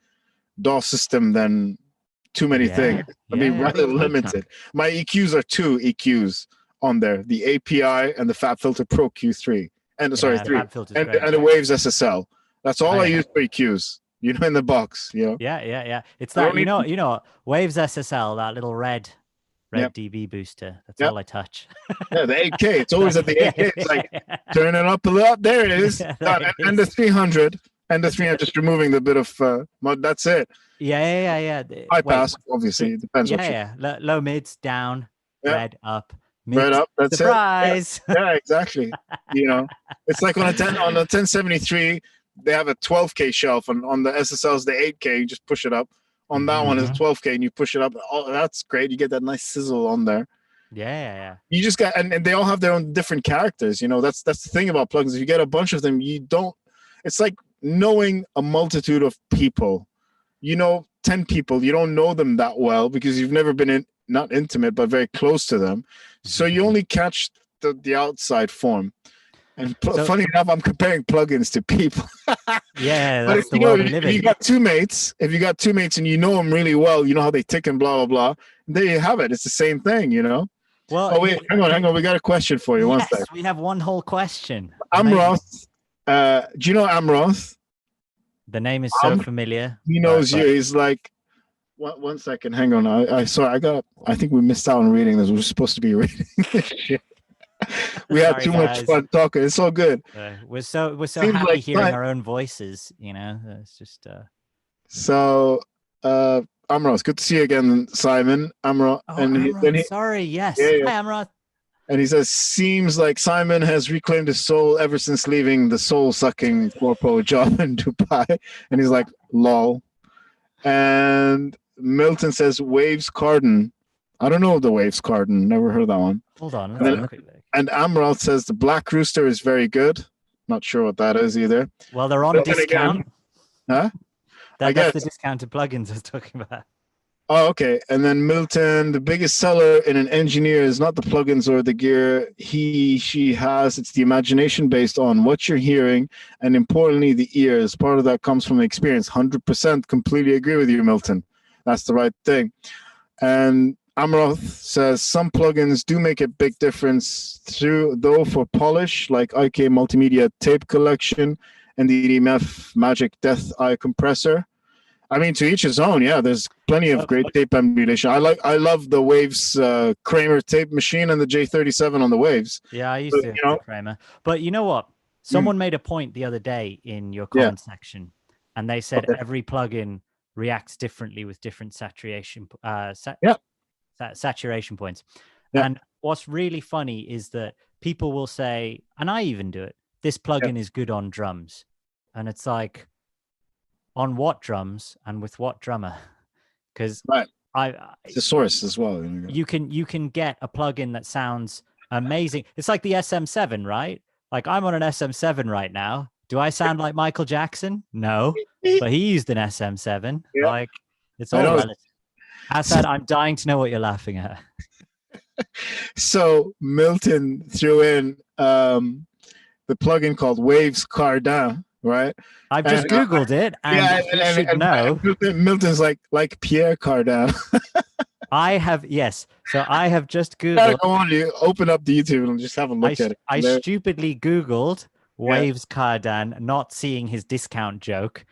DAW system than too many things. I mean, rather limited. My EQs are 2 EQs on there: the API and the FabFilter Pro Q3, and sorry, Yeah, 3, Fab Filter's great. and the Waves SSL. That's all Oh, I yeah. use for EQs. You know, in the box. You know, Yeah. It's I that, don't need. you know, Waves SSL, that little red Yep, dB booster. That's yep, all I touch. yeah. The 8K. It's always at the Yeah, 8K. It's like turn it up a lot. There it is. yeah, Done. there it And the is. 300, and the 300, just removing the bit of mud. That's it. Yeah. High Wait, pass, obviously. It depends what you. Low mids, down, Yeah, red, up, right mid, up. That's it. Yeah, surprise. yeah, exactly. You know, it's like on a 1073, they have a 12K shelf, and on the SSLs, the 8K, you just push it up. On that one is Mhm. 12K, and you push it up. Oh, that's great. You get that nice sizzle on there. Yeah. You just got, and they all have their own different characters. You know, that's the thing about plugins. If you get a bunch of them, you don't. It's like knowing a multitude of people. You know, 10 people. You don't know them that well because you've never been in, not intimate, but very close to them. So you only catch the outside form. And So funny enough, I'm comparing plugins to people. yeah, But that's the you know, world we live if you in. got two mates, and you know them really well, you know how they tick and blah blah blah. There you have it. It's the same thing, you know. Well, Oh wait, hang on. We got a question for you. One sec. yes, we have one whole question. Amazing. Amroth. Do you know Amroth? The name is so familiar, He but knows you. He's like, one second. Hang on. I sorry. I think we missed out on reading this. We were supposed to be reading this shit. We had sorry, too much guys. fun talking. It's so good. We're so Seems happy like hearing our own voices. You know, it's just. So, Amroth, good to see you again, Simon. Amroth, Oh, and Amroth. Sorry. Yes. yeah. Hi, Amroth. And he says, seems like Simon has reclaimed his soul ever since leaving the soul-sucking corpo job in Dubai. And he's like, lol. And Milton says, Waves Carden. I don't know the Waves Carden. Never heard that one. Hold on. And, then, and Amroth says, the Black Rooster is very good. Not sure what that is either. Well, they're on discount. Again, huh? That's the discounted plugins I was talking about. Oh, okay. And then Milton, the biggest seller in an engineer is not the plugins or the gear she has. It's the imagination based on what you're hearing, and importantly, the ears. Part of that comes from experience. 100% completely agree with you, Milton. That's the right thing. And Amroth says some plugins do make a big difference though for polish, like IK Multimedia Tape Collection and the EMF Magic Death Eye Compressor. I mean, to each his own. Yeah, there's plenty of great tape emulation. I love the Waves Kramer tape machine and the J37 on the Waves. Yeah, I used to have Kramer. But you know what? Someone made a point the other day in your comment section, and they said every plugin reacts differently with different saturation saturation points. Yeah. And what's really funny is that people will say, and I even do it, this plugin is good on drums. And it's like, on what drums and with what drummer? Because it's a source as well. You can get a plugin that sounds amazing. It's like the SM7, right? Like I'm on an SM7 right now. Do I sound like Michael Jackson? No, but he used an SM7. Yeah. Like it's all relative. Assad, I'm dying to know what you're laughing at. So Milton threw in the plugin called Waves Cardin. Right, I've just Googled it, and you should know. Milton's like Pierre Cardin. I have so I have just Googled. Go on, you open up the YouTube and just have a look at it. I stupidly Googled Waves Cardin, not seeing his discount joke,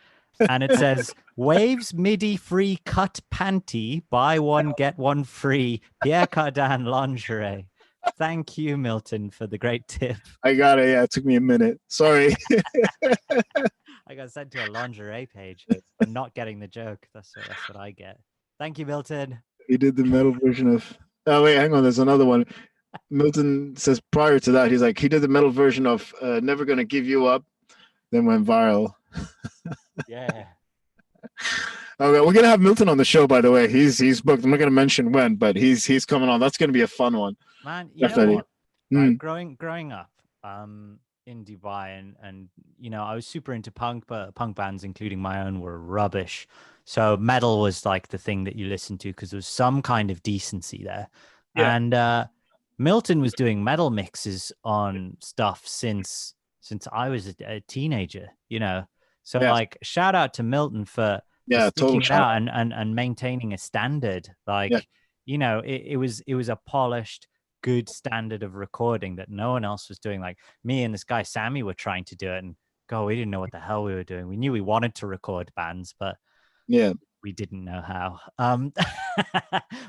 and it says Waves MIDI free cut panty, buy one get one free. Pierre Cardin lingerie. Thank you, Milton, for the great tip. I got it. Yeah, it took me a minute. Sorry. I got sent to a lingerie page for not getting the joke. That's what I get. Thank you, Milton. He did the metal version of. Oh wait, hang on. There's another one. Milton says prior to that, he's like he did the metal version of "Never Gonna Give You Up," then went viral. Yeah. Okay, we're gonna have Milton on the show. By the way, he's booked. I'm not gonna mention when, but he's coming on. That's gonna be a fun one. Man, you know what? Right, growing up in Dubai and you know, I was super into punk, but punk bands, including my own, were rubbish. So metal was like the thing that you listened to because there was some kind of decency there. Yeah. And Milton was doing metal mixes on stuff since I was a teenager, you know. So like shout out to Milton for sticking it out and maintaining a standard. Like, you know, it was a polished, good standard of recording that no one else was doing. Like me and this guy Sammy were trying to do it, and we didn't know what the hell we were doing. We knew we wanted to record bands, but yeah, we didn't know how.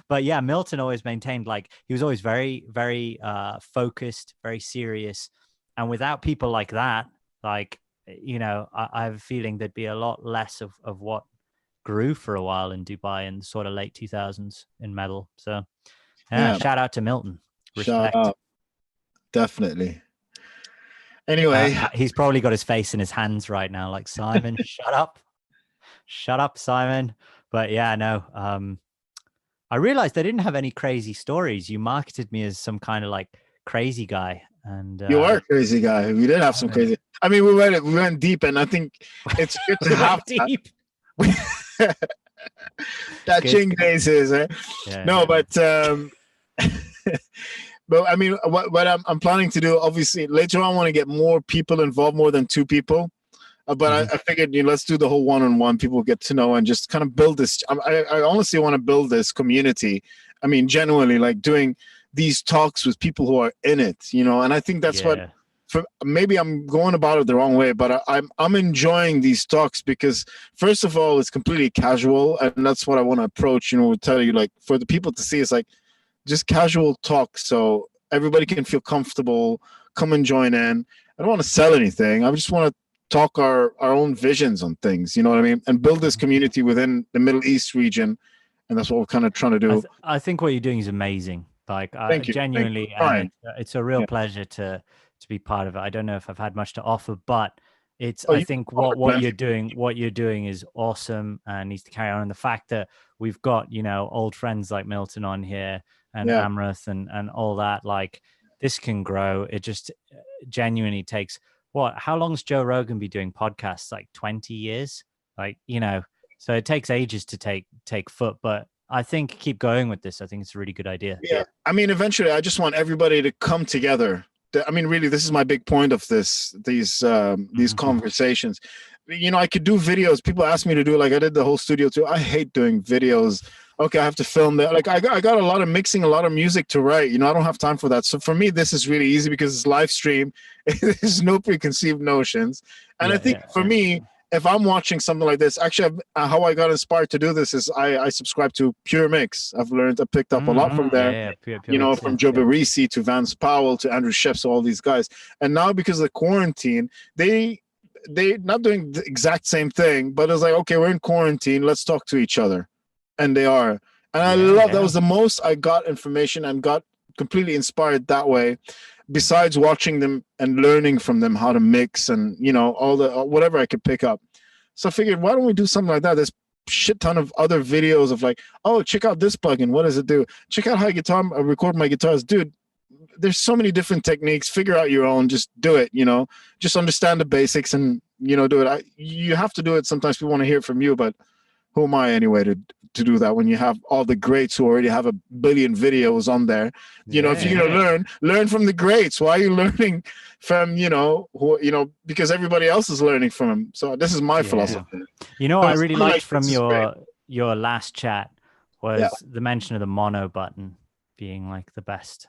But yeah, Milton always maintained, like, he was always very, very focused, very serious. And without people like that, like, I have a feeling there'd be a lot less of what grew for a while in Dubai in the sort of late 2000s in metal. So yeah, shout out to Milton. shout Respect. out, definitely. Anyway, He's probably got his face in his hands right now, like, Simon, shut up, Simon. But yeah, no, I realized I didn't have any crazy stories. You marketed me as some kind of like crazy guy, and you are a crazy guy. We did have some crazy. I mean, we went deep, and I think it's good to have deep. That ching bases, eh? Yeah, no, but but I mean, what I'm planning to do, obviously, later on, I want to get more people involved, more than 2 people. But I figured, let's do the whole one-on-one. People get to know and just kind of build this. I honestly want to build this community. I mean, genuinely, like doing these talks with people who are in it, And I think that's what. Maybe I'm going about it the wrong way, but I'm enjoying these talks because, first of all, it's completely casual, and that's what I want to approach. We'll tell you, like, for the people to see, it's like just casual talk, so everybody can feel comfortable, come and join in. I don't want to sell anything. I just want to talk our own visions on things, you know what I mean, and build this community within the Middle East region, and that's what we're kind of trying to do. I think what you're doing is amazing. Like, Thank you. genuinely, and it's a real pleasure to be part of it. I don't know if I've had much to offer, but I think what you're doing is awesome and needs to carry on. And the fact that we've got old friends like Milton on here and Amrath and all that, like, this can grow. It just genuinely takes how long's Joe Rogan be doing podcasts? Like 20 years, like, so it takes ages to take foot, but I think keep going with this. I think it's a really good idea. Yeah, I mean, eventually, I just want everybody to come together. I mean, really, this is my big point of these conversations. I could do videos. People ask me to do, like, I did the whole studio too. I hate doing videos. Okay, I have to film that. Like, I got a lot of mixing, a lot of music to write. I don't have time for that. So for me, this is really easy because it's live stream. There's no preconceived notions. And I think for me, if I'm watching something like this, actually, how I got inspired to do this is I subscribe to Pure Mix. I picked up a lot from there. Pure from Joe Barisi to Vance Powell to Andrew Shepps, all these guys. And now because of the quarantine, they not doing the exact same thing, but it's like, okay, we're in quarantine, let's talk to each other. And they are. And I love that was the most I got information and got completely inspired that way, besides watching them and learning from them how to mix and all the whatever I could pick up. So I figured, why don't we do something like that? There's shit ton of other videos of like, oh, check out this plugin, what does it do? Check out how I record my guitars. Dude, there's so many different techniques. Figure out your own, just do it. Just understand the basics and do it. You have to do it. Sometimes people want to hear it from you, but who am I anyway to do that when you have all the greats who already have a billion videos on there? If you're gonna learn from the greats. Why are you learning from because everybody else is learning from them? So this is my philosophy. What I really liked from your last chat was the mention of the mono button being like the best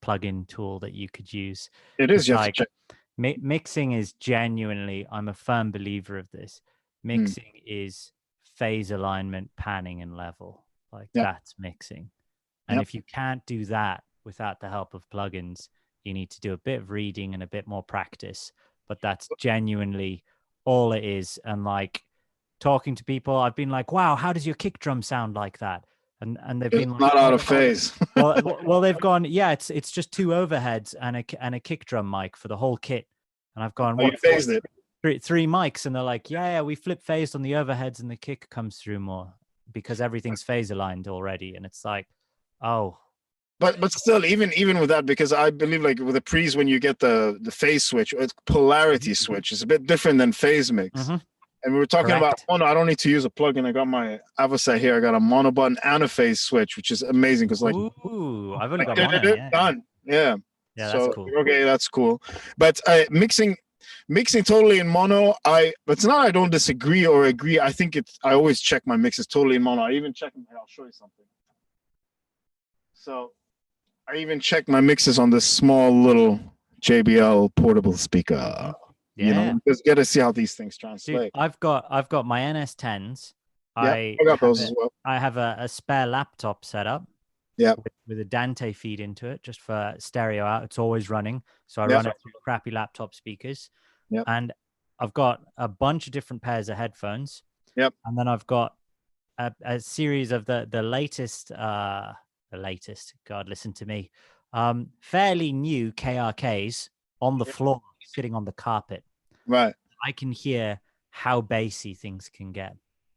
plugin tool that you could use. It is, like mixing is genuinely, I'm a firm believer of this. Mixing is phase alignment, panning, and level. Like that's mixing. And if you can't do that without the help of plugins, you need to do a bit of reading and a bit more practice. But that's genuinely all it is. And like talking to people, I've been like, wow, how does your kick drum sound like that? And they've been like, not out of phase. well, they've gone, it's just 2 overheads and a kick drum mic for the whole kit. And I've gone, you phased it? 3 mics, and they're like, we flip phased on the overheads and the kick comes through more because everything's phase aligned already. And it's like, oh, but still, even with that, because I believe like with the pre's, when you get the phase switch, it's polarity switch, it's a bit different than phase mix. And we were talking about mono. I don't need to use a plugin. I got my Avocet here. I got a mono button and a phase switch, which is amazing because like, ooh, I've only got mono. Done. Yeah, that's cool. Okay, that's cool. But mixing totally in mono, it's not I don't disagree or agree. I think I always check my mixes totally in mono. I even check them here. I'll show you something. So I even check my mixes on this small little JBL portable speaker. Mhm. Yeah, Because you got to see how these things dude, translate. I've got my NS10s. Yeah, I I got have those a as well. I have a spare laptop set up Yeah, with a Dante feed into it just for stereo out. It's always running, so I yeah, run it through crappy laptop speakers. yeah, And I've got a bunch of different pairs of headphones, yep, and then I've got a series of the latest. God, listen to me. Fairly new KRKs on the yeah, floor, sitting on the carpet. right, I can hear how bassy things can get.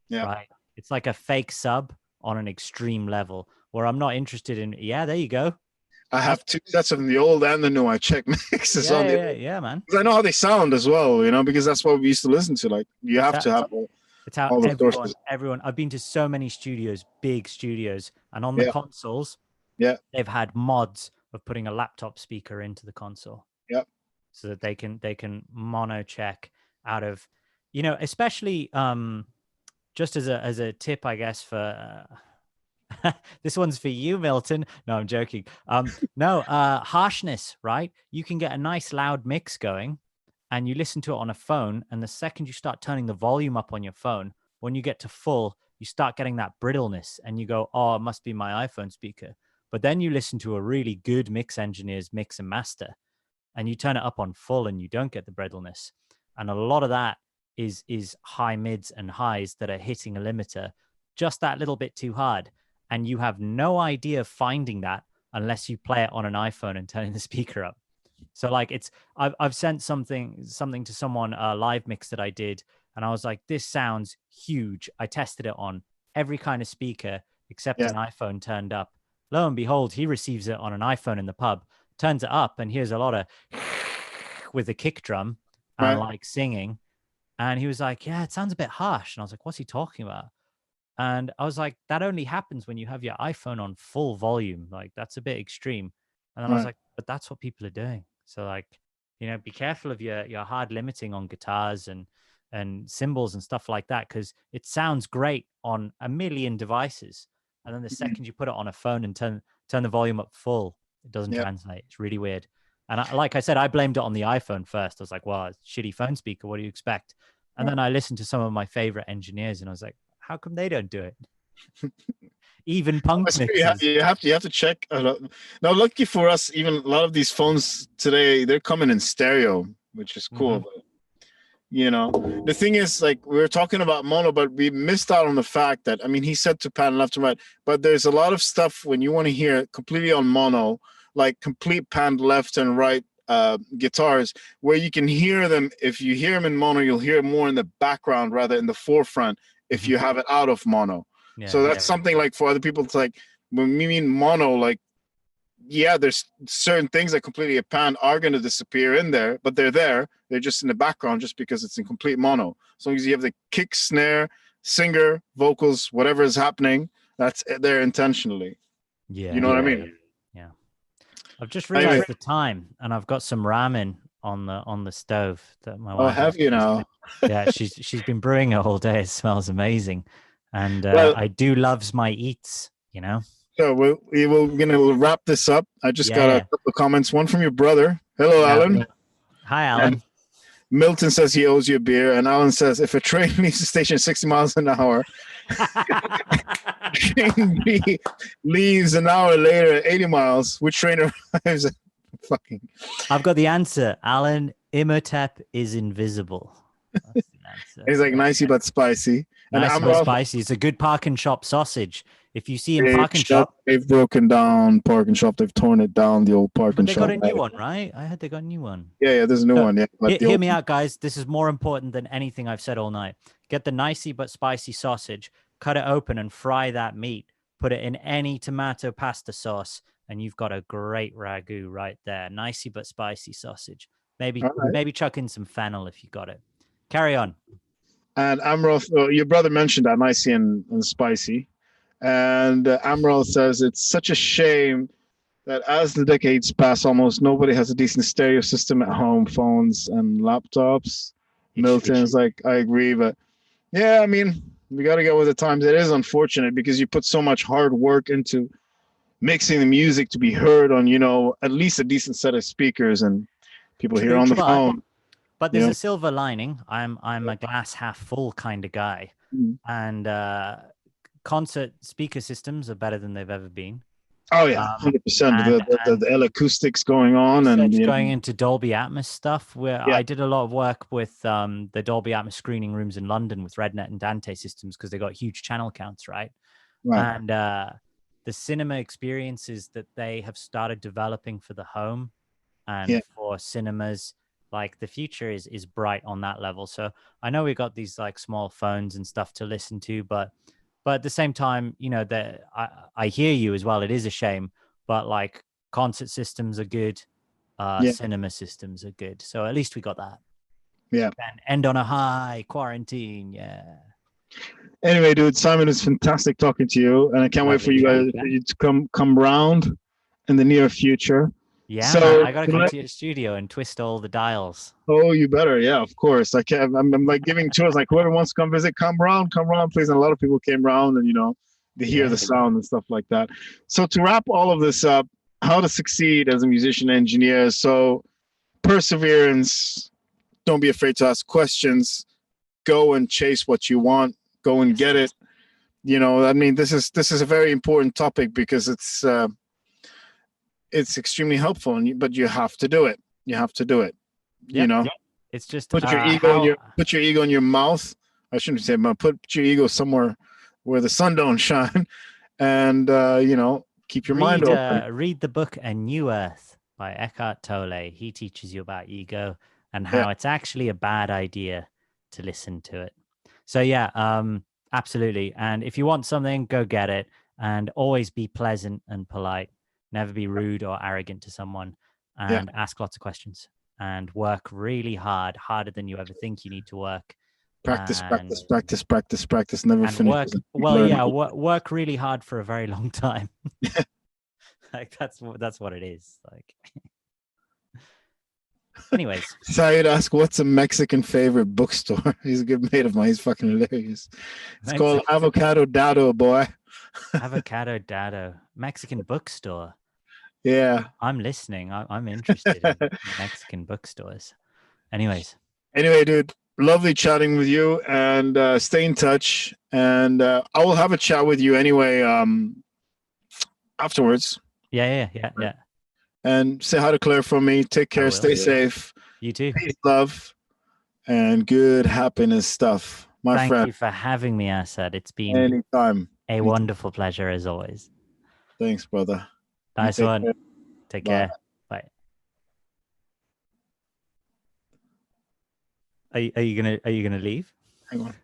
yeah. Right, it's like a fake sub on an extreme level where I'm not interested in. Yeah, there you go. I That's have two sets of the old and the new. I check mixes yeah, on yeah, the yeah, old yeah, man. because I know how they sound as well. Because that's what we used to listen to. Like you It's have how to have it's how all the everyone, sources. everyone. I've been to so many studios, big studios, and on the Yeah, consoles, yeah, they've had mods of putting a laptop speaker into the console yeah, so that they can mono check out of, especially just as a tip, I guess for. This one's for you, Milton. No, I'm joking. No, harshness, right? You can get a nice loud mix going and you listen to it on a phone. And the second you start turning the volume up on your phone, when you get to full, you start getting that brittleness and you go, oh, it must be my iPhone speaker. But then you listen to a really good mix engineer's mix and master and you turn it up on full and you don't get the brittleness. And a lot of that is high mids and highs that are hitting a limiter just that little bit too hard. And you have no idea finding that unless you play it on an iPhone and turning the speaker up. So like I've sent something to someone, a live mix that I did, and I was like, this sounds huge. I tested it on every kind of speaker except yeah. an iPhone turned up. Lo and behold, he receives it on an iPhone in the pub, turns it up, and hears a lot of with a kick drum and Right, like singing. And he was like, yeah, it sounds a bit harsh. And I was like, what's he talking about? And I was like, that only happens when you have your iPhone on full volume. Like, that's a bit extreme. And then I was right. like, but that's what people are doing. So, like, be careful of your hard limiting on guitars and cymbals and stuff like that, because it sounds great on a million devices. And then the Mhm. second you put it on a phone and turn the volume up full, it doesn't Yeah, translate. It's really weird. And like I said, I blamed it on the iPhone first. I was like, well, it's shitty phone speaker. What do you expect? And right. then I listened to some of my favorite engineers and I was like, how come they don't do it? Even punk That's true. You have, mixes. you have to check. Now, lucky for us, even a lot of these phones today, they're coming in stereo, which is cool. Mm-hmm. But the thing is, like we were talking about mono, but we missed out on the fact that he said to pan left and right, but there's a lot of stuff when you want to hear completely on mono, like complete pan left and right guitars, where you can hear them. If you hear them in mono, you'll hear more in the background rather in the forefront if Mm-hmm. you have it out of mono. Yeah, So yeah, that's something like for other people, it's like when we mean mono, like yeah, there's certain things that completely a pan are going to disappear in there, but they're there. They're just in the background just because it's in complete mono. As long as you have the kick, snare, singer, vocals, whatever is happening, that's there intentionally. You yeah, know what I yeah, mean? yeah, yeah. I've just Anyway, realized the time, and I've got some ramen on the stove that my I'll wife have has you just now. been. Yeah, she's been brewing it all day. It smells amazing, and Well, I do loves my eats. You know. so we're gonna wrap this up. I just Yeah, got a yeah, couple of comments. One from your brother. Hello, yeah. Alan. Hi, And Alan. Milton says he owes you a beer, and Alan says if a train leaves the station 60 miles an hour, train B leaves an hour later at 80 miles, which train arrives at fucking. I've got the answer. Alan, Imhotep is invisible. That's the answer. He's like There nicey you go. but spicy. And Nice but Amroth, spicy. It's a good park and shop sausage. If you see in park and shop, they've broken down Park and Shop. They've torn it down, the old Park but and they got Shop. a new one, right? I heard they got a new one. Yeah, yeah, there's a new So one. Yeah, but the hear old. me out, guys. This is more important than anything I've said all night. Get the nicey but spicy sausage, cut it open and fry that meat. Put it in any tomato pasta sauce, and you've got a great ragu right there. Nicey but spicy sausage. Maybe All right. maybe chuck in some fennel if you got it. Carry on. And Amroth, your brother mentioned that nicey and spicy. And Amroth says it's such a shame that as the decades pass, almost nobody has a decent stereo system at home, phones and laptops. It's Milton's like, I agree, but yeah, we got to go with the times. It is unfortunate because you put so much hard work into mixing the music to be heard on, at least a decent set of speakers and people hear True, on the phone. but You there's know. a silver lining. I'm a glass half full kind of guy, Mhm. and concert speaker systems are better than they've ever been. Oh yeah, Um, 100%. and The acoustics going on, and research going into Dolby Atmos stuff. Where yeah, I did a lot of work with the Dolby Atmos screening rooms in London with RedNet and Dante systems because they got huge channel counts, right? right, And the cinema experiences that they have started developing for the home and yeah, for cinemas, like the future is bright on that level. So I know we got these like small phones and stuff to listen to, but at the same time, that I hear you as well. It is a shame, but like concert systems are good, yeah, cinema systems are good. So at least we got that. yeah. And end on a high, quarantine. Yeah. Anyway, dude, Simon, it's fantastic talking to you, and I can't wait for Lovely you chat. guys for you to come round in the near future. Yeah, man. So, I gotta come to your studio and twist all the dials. oh, you better, yeah, of course. I can't. I'm like giving tours, like whoever wants to come visit, come round, please. And a lot of people came round, and they hear Yeah. the sound and stuff like that. So to wrap all of this up, how to succeed as a musician engineer. So perseverance. Don't be afraid to ask questions. Go and chase what you want. Go and get it. I mean, this is a very important topic because it's extremely helpful, but you have to do it. You have to do it. Yep. It's just Put your ego in how your mouth. I shouldn't say, but put your ego somewhere where the sun don't shine, and keep your mind open. read the book A New Earth by Eckhart Tolle. He teaches you about ego and Yeah, how it's actually a bad idea to listen to it. So yeah, absolutely. And if you want something, go get it. And always be pleasant and polite. Never be rude or arrogant to someone. yeah. And ask lots of questions. And work really hard, harder than you ever think you need to work. Practice, And practice, practice, practice, practice. Never work finishes. Keep well. learning. Yeah, work really hard for a very long time. Like that's what it is. Like, anyways, So I'd ask, what's a Mexican favorite bookstore? He's a good mate of mine. He's fucking hilarious. It's called Mexican Avocado Dado, boy. avocado dado Mexican bookstore. Yeah. I'm listening. I'm interested in Mexican bookstores. Anyways, Anyway, dude, lovely chatting with you, and stay in touch. And I will have a chat with you anyway afterwards. yeah. And say hi to Claire from me. Take I care. will. Stay safe. You too. Peace, love, and good happiness stuff, my Thank friend. you for having me, Asad. It's been Anytime. a wonderful pleasure as always. Thanks, brother. You Nice take one. care. Take Bye. care. Bye. Are you gonna leave? Hang on.